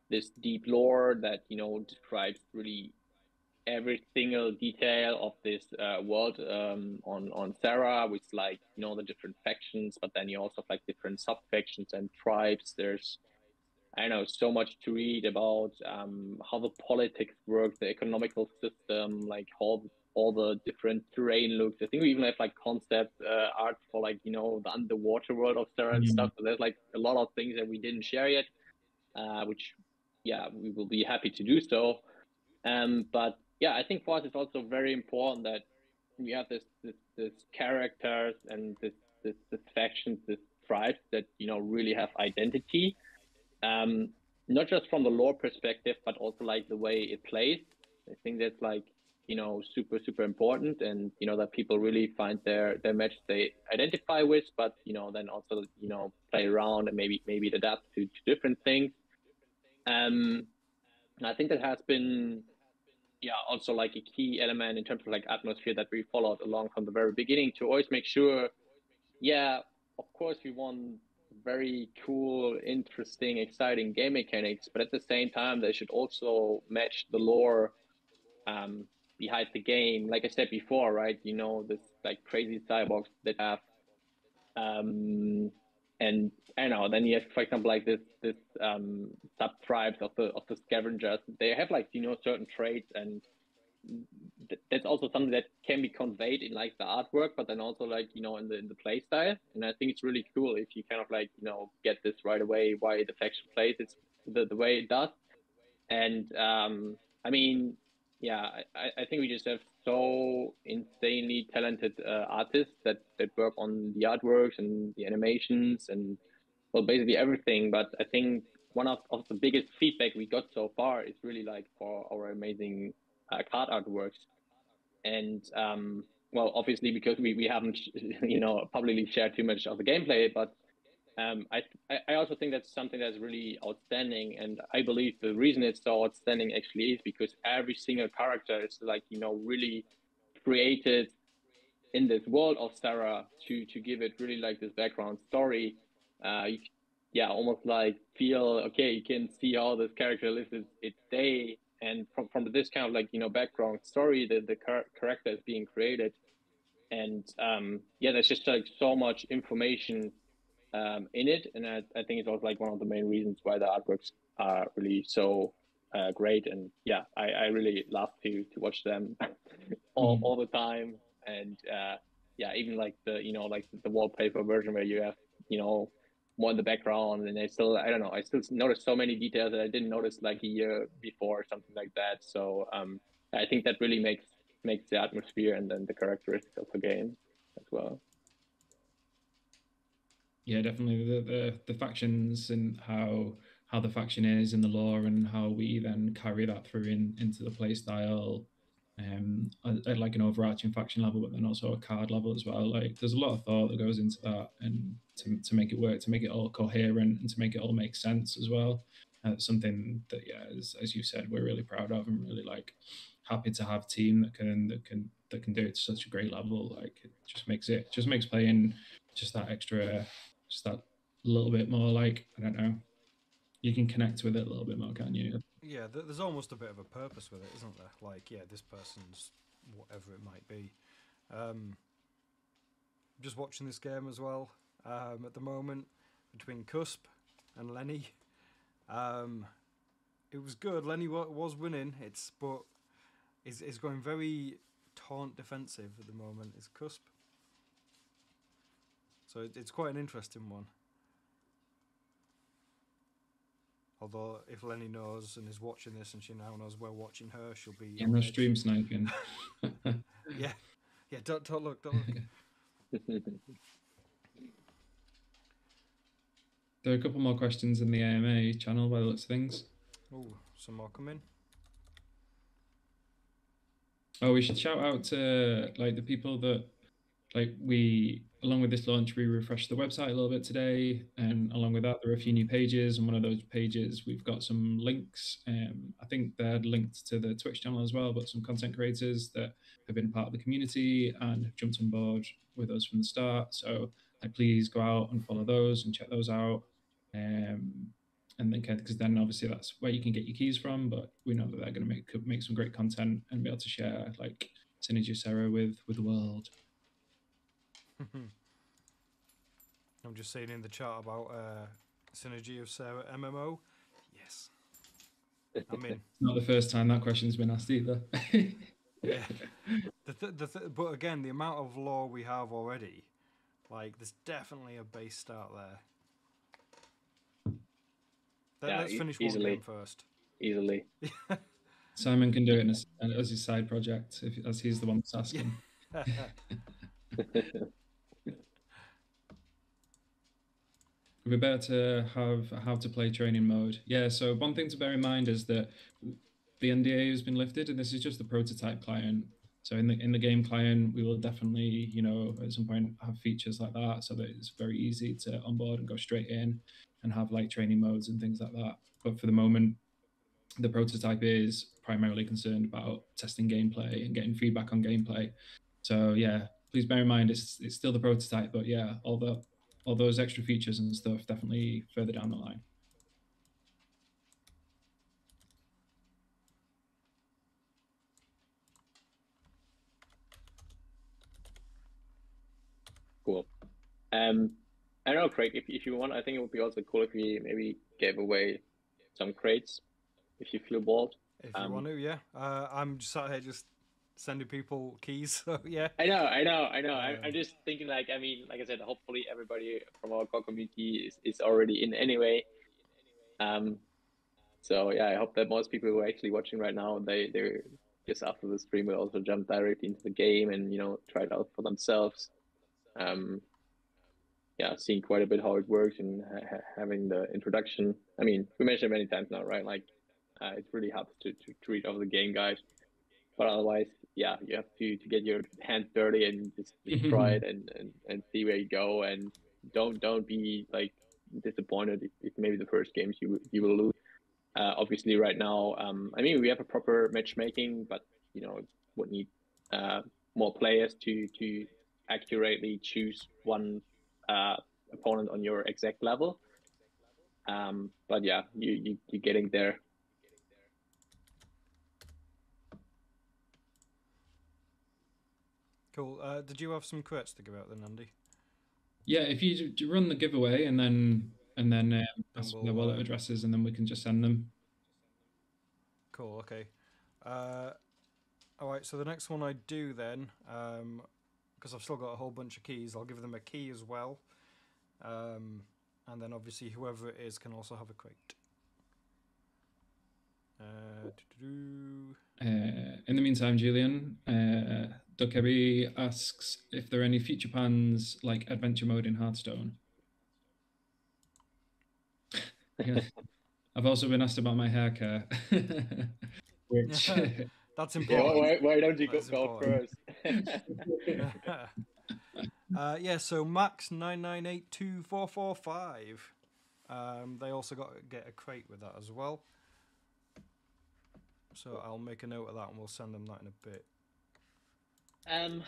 this deep lore that, you know, describes really every single detail of this world on Serra, with like, you know, the different factions, but then you also have like different sub factions and tribes. There's, I don't know, so much to read about how the politics work, the economical system, like how all the different terrain looks. I think we even have like concept art for like, you know, the underwater world of Serra and stuff. So there's like a lot of things that we didn't share yet, which, yeah, we will be happy to do so. But yeah, I think for us it's also very important that we have this characters and this factions, this tribes that, you know, really have identity, not just from the lore perspective, but also like the way it plays. I think that's like, you know, super important, and, you know, that people really find their match they identify with, but, you know, then also, you know, play around and maybe adapt to different things. I think that has been, yeah, also like a key element in terms of like atmosphere that we followed along from the very beginning, to always make sure, yeah, of course we want very cool, interesting, exciting game mechanics, but at the same time they should also match the lore behind the game. Like I said before, right, you know, this like crazy cyborgs that have and I don't know, then you have, for example, like this sub tribes of the scavengers. They have like, you know, certain traits, and that's also something that can be conveyed in like the artwork, but then also like, you know, in the play style. And I think it's really cool if you kind of like, you know, get this right away, why the faction plays it's the way it does. And I mean, yeah, I think we just have so insanely talented artists that work on the artworks and the animations and, well, basically everything. But I think one of the biggest feedback we got so far is really like for our amazing card artworks. And well, obviously because we haven't you know, publicly shared too much of the gameplay, but I also think that's something that's really outstanding, and I believe the reason it's so outstanding actually is because every single character is like, you know, really created in this world of Serra to give it really like this background story. You, yeah, almost like feel, okay, you can see how this character lives its day, and from this kind of like, you know, background story that the character is being created. And yeah, there's just like so much information in it, and I think it's also like one of the main reasons why the artworks are really so great. And yeah, I really love to watch them all the time. And yeah, even like the, you know, like the wallpaper version where you have, you know, more in the background, and I don't know, I still notice so many details that I didn't notice like a year before or something like that. So I think that really makes makes the atmosphere and then the characteristics of the game as well. Yeah, definitely the factions and how the faction is in the lore and how we then carry that through into the play style, at like an overarching faction level, but then also a card level as well. Like there's a lot of thought that goes into that, and to make it work, to make it all coherent, and to make it all make sense as well. Something that, yeah, as you said, we're really proud of and really like happy to have a team that can do it to such a great level. Like it just makes playing just that extra, just that little bit more, like, I don't know, you can connect with it a little bit more, can't you? Yeah, there's almost a bit of a purpose with it, isn't there? Like, yeah, this person's whatever it might be. Just watching this game as well at the moment between Cusp and Lenny. It was good. Lenny was winning. But it's going very taunt defensive at the moment. It's Cusp. So it's quite an interesting one. Although if Lenny knows and is watching this and she now knows we're watching her, she'll be... Yeah, no stream sniping. Yeah. Yeah, don't look. There are a couple more questions in the AMA channel by the looks of things. Oh, some more coming. Oh, we should shout out to like the people that like we, along with this launch, we refreshed the website a little bit today, and along with that there are a few new pages, and one of those pages we've got some links. I think they're linked to the Twitch channel as well, but some content creators that have been part of the community and have jumped on board with us from the start. So like, please go out and follow those and check those out. And then, because then obviously that's where you can get your keys from, but we know that they're going to make some great content and be able to share like Synergy of Serra with the world. I'm just saying in the chat about Synergy of Serra MMO. Yes. I'm in. It's not the first time that question's been asked either. Yeah. But again, the amount of lore we have already, like, there's definitely a base start there. Let's finish one game first. Easily. Simon can do it as his side project, as he's the one that's asking. We're about to have a how to play training mode. Yeah, so one thing to bear in mind is that the NDA has been lifted, and this is just the prototype client. So in the game client, we will definitely, at some point have features like that, so that it's very easy to onboard and go straight in and have like training modes and things like that. But for the moment, the prototype is primarily concerned about testing gameplay and getting feedback on gameplay. So yeah, please bear in mind it's still the prototype, but yeah, all those extra features and stuff definitely further down the line. Cool. I don't know, Craig, if you want, I think it would be also cool if we maybe gave away some crates, if you feel bold. If you want to, yeah. I'm just out here just sending people keys, so yeah. I know. I'm just thinking, like, I mean, like I said, hopefully everybody from our core community is already in anyway. So yeah, I hope that most people who are actually watching right now, they're just after the stream will also jump directly into the game and try it out for themselves. Yeah, seeing quite a bit how it works and having the introduction. I mean, we mentioned many times now, right? Like, it really helps to read over the game guide. But otherwise, yeah, you have to get your hands dirty and just try it and see where you go, and don't be like disappointed if maybe the first games you will lose. Obviously, right now, I mean, we have a proper matchmaking, but it would need more players to accurately choose one opponent on your exact level. But yeah, you're getting there. Cool. Did you have some crates to give out then, Andy? Yeah, if you run the giveaway and then ask their wallet addresses, and then we can just send them. Cool. Okay. All right. So the next one I do then, because I've still got a whole bunch of keys, I'll give them a key as well, and then obviously whoever it is can also have a crate. in the meantime, Julian, Dokebi asks if there are any future plans like adventure mode in Hearthstone. Yeah. I've also been asked about my hair care, which That's Yeah, important. why don't you go important. first? Yeah, so Max 9982445. They also get a crate with that as well. So I'll make a note of that and we'll send them that in a bit. I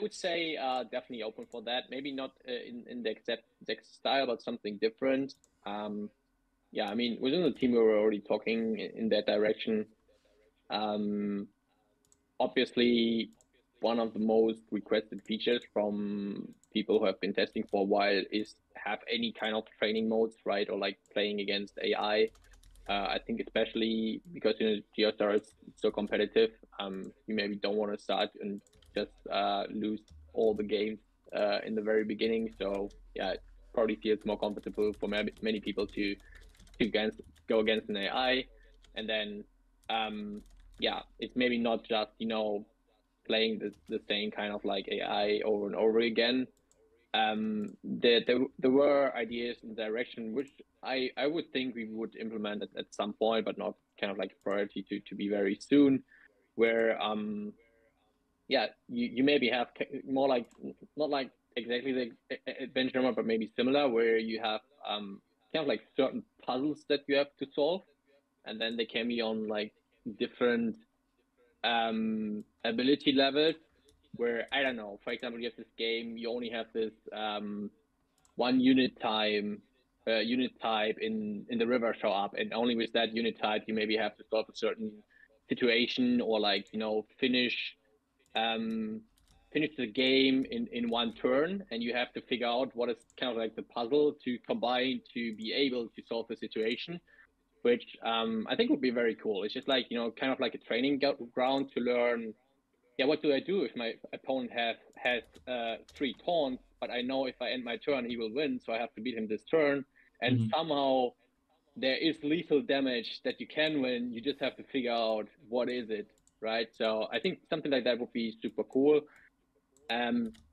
would say definitely open for that. Maybe not in the exact style, but something different. Yeah, I mean, within the team, we were already talking in that direction. Obviously, one of the most requested features from people who have been testing for a while is have any kind of training modes, right? Or like playing against AI. I think especially because GeoStar is so competitive, you maybe don't want to start and just lose all the games in the very beginning. So yeah, it probably feels more comfortable for many people to go against an AI, and then yeah, it's maybe not just playing the same kind of like AI over and over again. There were ideas in the direction which I would think we would implement at some point, but not kind of like a priority to be very soon, where yeah, you maybe have more like, not like exactly the adventure mode, but maybe similar, where you have kind of like certain puzzles that you have to solve, and then they can be on like different ability levels, where I don't know, for example, you have this game, you only have this one unit type in the river show up, and only with that unit type you maybe have to solve a certain situation, or like finish the game in one turn, and you have to figure out what is kind of like the puzzle to combine to be able to solve the situation, which I think would be very cool. It's just like, kind of like a training ground to learn, yeah, what do I do if my opponent has 3 taunts, but I know if I end my turn, he will win, so I have to beat him this turn. And somehow there is lethal damage that you can win. You just have to figure out what is it, right? So I think something like that would be super cool.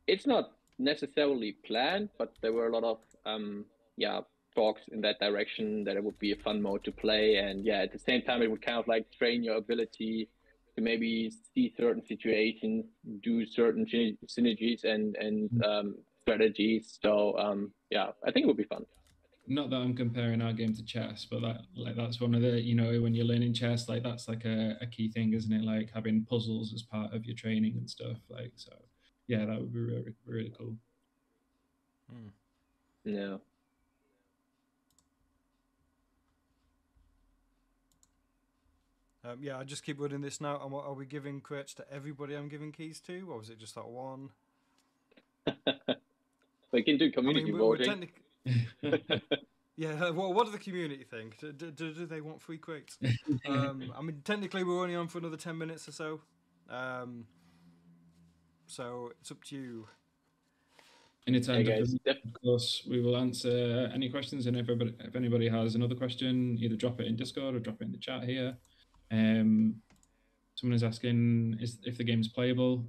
It's not necessarily planned, but there were a lot of talks in that direction, that it would be a fun mode to play, and yeah, at the same time, it would kind of like train your ability to maybe see certain situations, do certain synergies and strategies. So yeah, I think it would be fun. Not that I'm comparing our game to chess, but that's one of the, when you're learning chess, like that's like a key thing, isn't it? Like having puzzles as part of your training and stuff. Like, so yeah, that would be really, really cool. Yeah. Yeah, I just keep running this now. And what are we giving crates to everybody I'm giving keys to, or was it just that one? We can do community voting. Yeah, well, what do the community think? Do they want free crates? I mean, technically, we're only on for another 10 minutes or so. So it's up to you. Anytime, of course, we will answer any questions. And if anybody has another question, either drop it in Discord or drop it in the chat here. Someone is asking if the game is playable.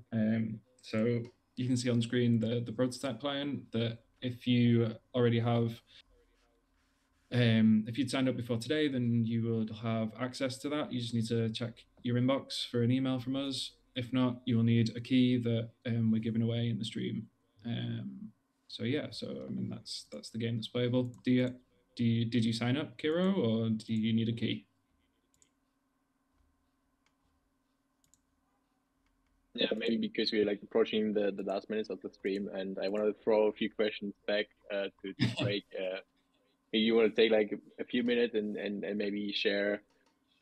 So you can see on screen the prototype client, that if you already have, if you'd signed up before today, then you would have access to that. You just need to check your inbox for an email from us. If not, you will need a key that we're giving away in the stream. So yeah, I mean that's the game that's playable. Did you sign up, Kiro, or do you need a key? Yeah, maybe because we're like approaching the last minutes of the stream, and I want to throw a few questions back to break. Maybe you want to take like a few minutes and maybe share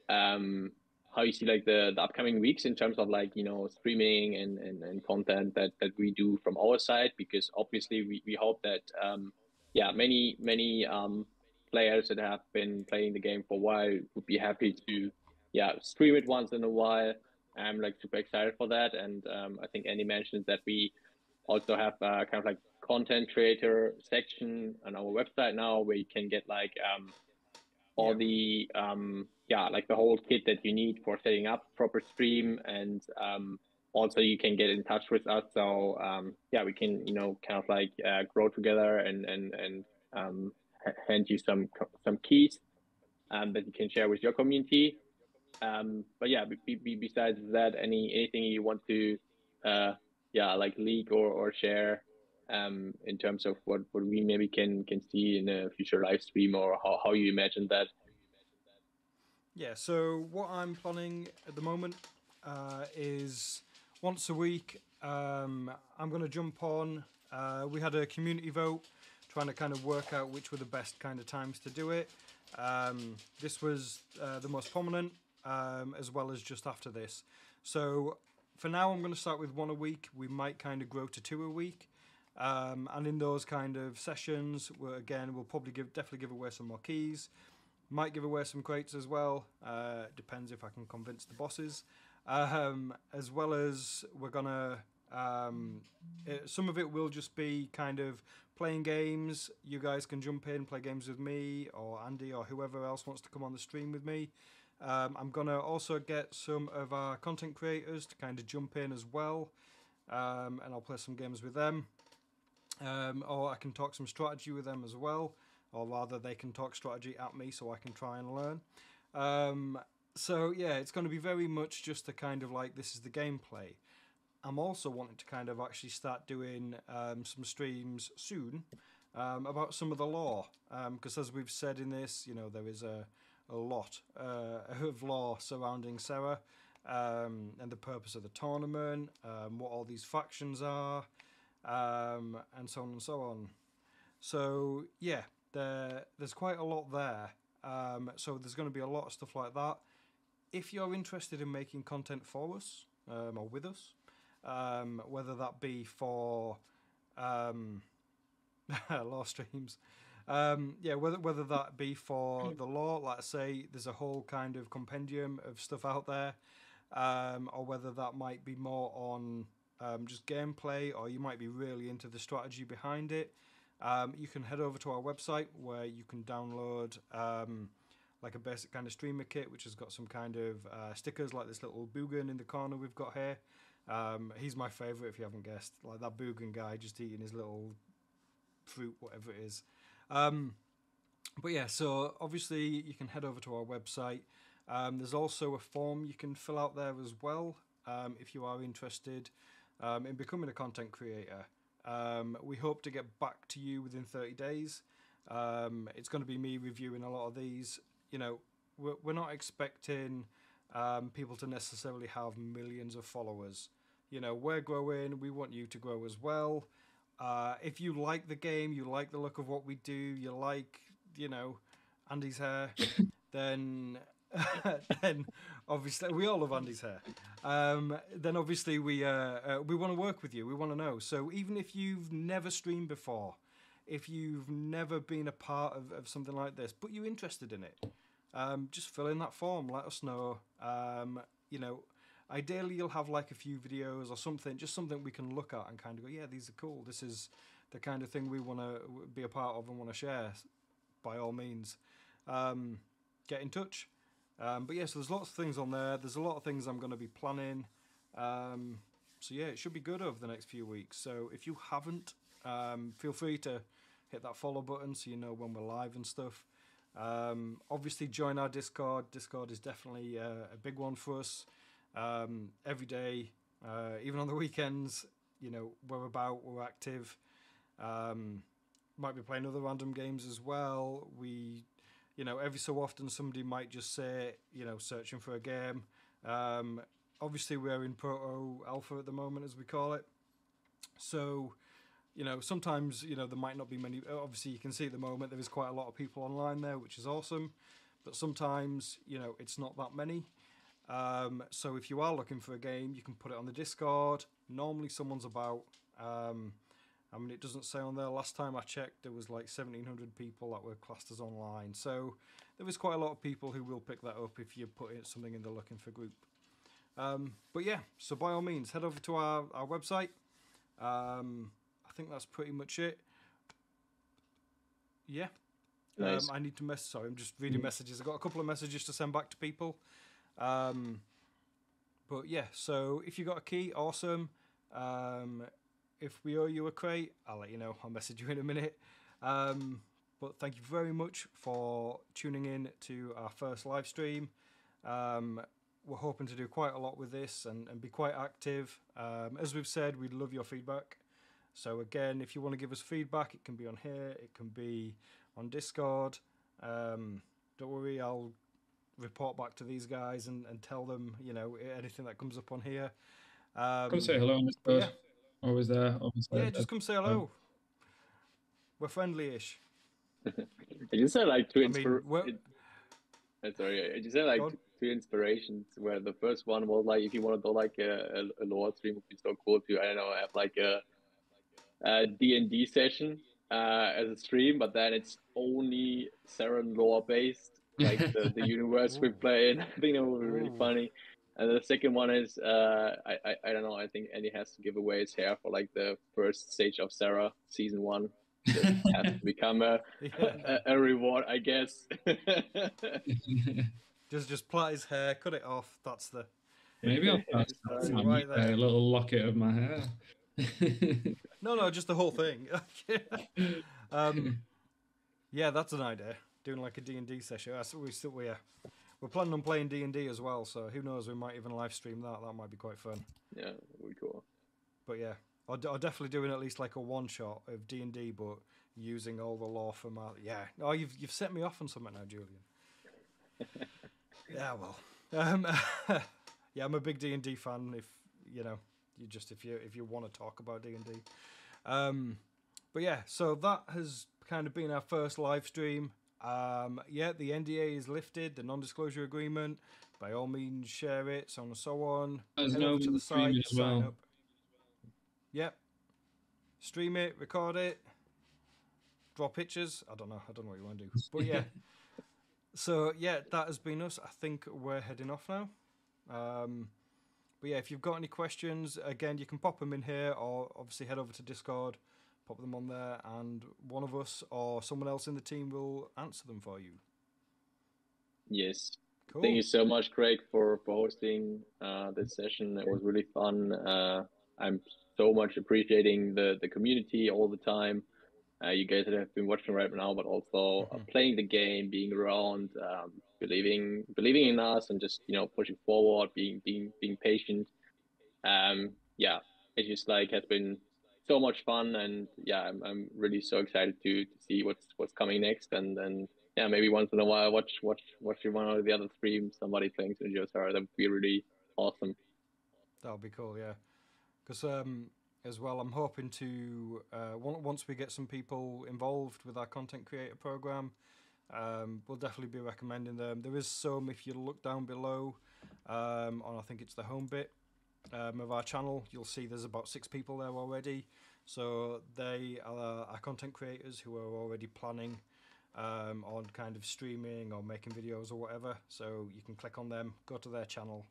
how you see like the upcoming weeks in terms of like streaming and content that we do from our side, because obviously we hope that many players that have been playing the game for a while would be happy to stream it once in a while. I'm like super excited for that, and I think Andy mentioned that we also have kind of like content creator section on our website now, where you can get like all the like the whole kit that you need for setting up proper stream, and also you can get in touch with us. So we can kind of like grow together and hand you some keys that you can share with your community. But yeah, besides that, anything you want to like leak or share in terms of what we maybe can see in a future live stream, or how you imagine that? Yeah, so what I'm planning at the moment is once a week. I'm going to jump on. We had a community vote trying to kind of work out which were the best kind of times to do it. This was the most prominent, as well as just after this. So for now, I'm going to start with one a week. We might kind of grow to two a week. And in those kind of sessions, we'll probably definitely give away some more keys. Might give away some crates as well. Depends if I can convince the bosses. As well as we're gonna, some of it will just be kind of playing games. You guys can jump in, play games with me or Andy or whoever else wants to come on the stream with me. I'm gonna also get some of our content creators to kind of jump in as well, and I'll play some games with them. Or I can talk some strategy with them as well. Or rather, they can talk strategy at me so I can try and learn. So yeah, it's going to be very much just a kind of like, this is the gameplay. I'm also wanting to kind of actually start doing some streams soon about some of the lore. Because as we've said in this, there is a lot of lore surrounding Serra, and the purpose of the tournament, what all these factions are, and so on and so on. So yeah, there's quite a lot there. So there's going to be a lot of stuff like that. If you're interested in making content for us or with us, whether that be for lore streams, whether that be for the lore, like I say, there's a whole kind of compendium of stuff out there, or whether that might be more on just gameplay, or you might be really into the strategy behind it. You can head over to our website where you can download like a basic kind of streamer kit, which has got some kind of stickers like this little Boogan in the corner we've got here. He's my favourite, if you haven't guessed. Like that Boogan guy just eating his little fruit, whatever it is. But yeah, so obviously you can head over to our website. There's also a form you can fill out there as well if you are interested in becoming a content creator. We hope to get back to you within 30 days. It's going to be me reviewing a lot of these. We're not expecting people to necessarily have millions of followers. We're growing. We want you to grow as well. If you like the game, you like the look of what we do, you like, Andy's hair, then obviously we all love Andy's hair. Then obviously we want to work with you. We want to know. So even if you've never streamed before, if you've never been a part of something like this, but you're interested in it, just fill in that form. Let us know. Ideally you'll have like a few videos or something, just something we can look at and kind of go, yeah, these are cool. This is the kind of thing we want to be a part of and want to share. By all means, get in touch. But yeah, so there's lots of things on there. There's a lot of things I'm going to be planning. So yeah, it should be good over the next few weeks. So if you haven't, feel free to hit that follow button so you know when we're live and stuff. Obviously join our Discord. Discord is definitely a big one for us. Every day, even on the weekends, we're active. Might be playing other random games as well. Every so often somebody might just say, searching for a game. Obviously we're in proto alpha at the moment, as we call it. So, sometimes, there might not be many. Obviously you can see at the moment there is quite a lot of people online there, which is awesome. But sometimes, it's not that many. So if you are looking for a game, you can put it on the Discord. Normally someone's about. It doesn't say on there. Last time I checked, there was like 1,700 people that were classed as online. So there is quite a lot of people who will pick that up if you put in something in the looking for group. But yeah, so by all means, head over to our website. I think that's pretty much it. Yeah. Nice. I need to sorry, I'm just reading messages. I've got a couple of messages to send back to people. But yeah, so if you got a key, awesome. If we owe you a crate, I'll let you know. I'll message you in a minute. But thank you very much for tuning in to our first live stream. We're hoping to do quite a lot with this and be quite active. As we've said, we'd love your feedback. So again, if you want to give us feedback, it can be on here, it can be on Discord. Don't worry, I'll report back to these guys and tell them, you know, anything that comes up on here. Come say hello on Discord. Yeah. Always there. Yeah, just come say hello. We're friendly-ish. I just said like two sorry, I just said like two inspirations where the first one was like, if you want to do like a lore stream, would be so cool to, I don't know, have like a D&D session as a stream, but then it's only Serra lore based, like the universe we play in. I think that would be really funny. And the second one is I don't know, I think Andy has to give away his hair for like the first Sage of Serra season 1. Just has to become a reward, I guess. just plait his hair, cut it off. That's the. Maybe I'll pass right there. A little locket of my hair. No, just the whole thing. Yeah, that's an idea. Doing like a D&D session. We're planning on playing D&D as well, so who knows? We might even live stream that. That might be quite fun. Yeah, that would be cool. But yeah, I'll definitely doing at least like a one shot of D&D, but using all the lore from yeah. Oh, you've set me off on something now, Julian. Yeah, well, yeah, I'm a big D&D fan. If you know, if you want to talk about D&D, but yeah, so that has kind of been our first live stream. Yeah, the NDA is lifted, the non-disclosure agreement. By all means, share it, so on and so on. There's Head no over to the site, as well. sign up. Yep. Stream it, record it, draw pictures. I don't know what you want to do, but yeah. So yeah, that has been us. I think we're heading off now. But yeah, if you've got any questions, again, you can pop them in here, or obviously head over to Discord, pop them on there, and one of us or someone else in the team will answer them for you. Yes. Cool. Thank you so much, Craig, for hosting this session. It was really fun. I'm so much appreciating the community all the time. You guys that have been watching right now, but also playing the game, being around, believing in us, and just pushing forward, being patient. Yeah, it just like has been so much fun, and yeah, I'm really so excited to see what's coming next, and then yeah, maybe once in a while watch one of the other streams, somebody playing Sage of Serra. That would be really awesome. That would be cool, yeah. Because as well, I'm hoping to once we get some people involved with our content creator program, we'll definitely be recommending them. There is some, if you look down below on, I think it's the home bit of our channel, you'll see there's about 6 people there already. So they are our content creators who are already planning on kind of streaming or making videos or whatever. So you can click on them, go to their channel,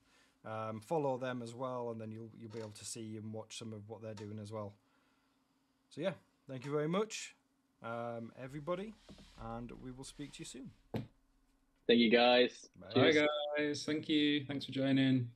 follow them as well, and then you'll be able to see and watch some of what they're doing as well. So yeah, thank you very much, everybody, and we will speak to you soon. Thank you, guys. Bye guys. Thank you. Thanks for joining.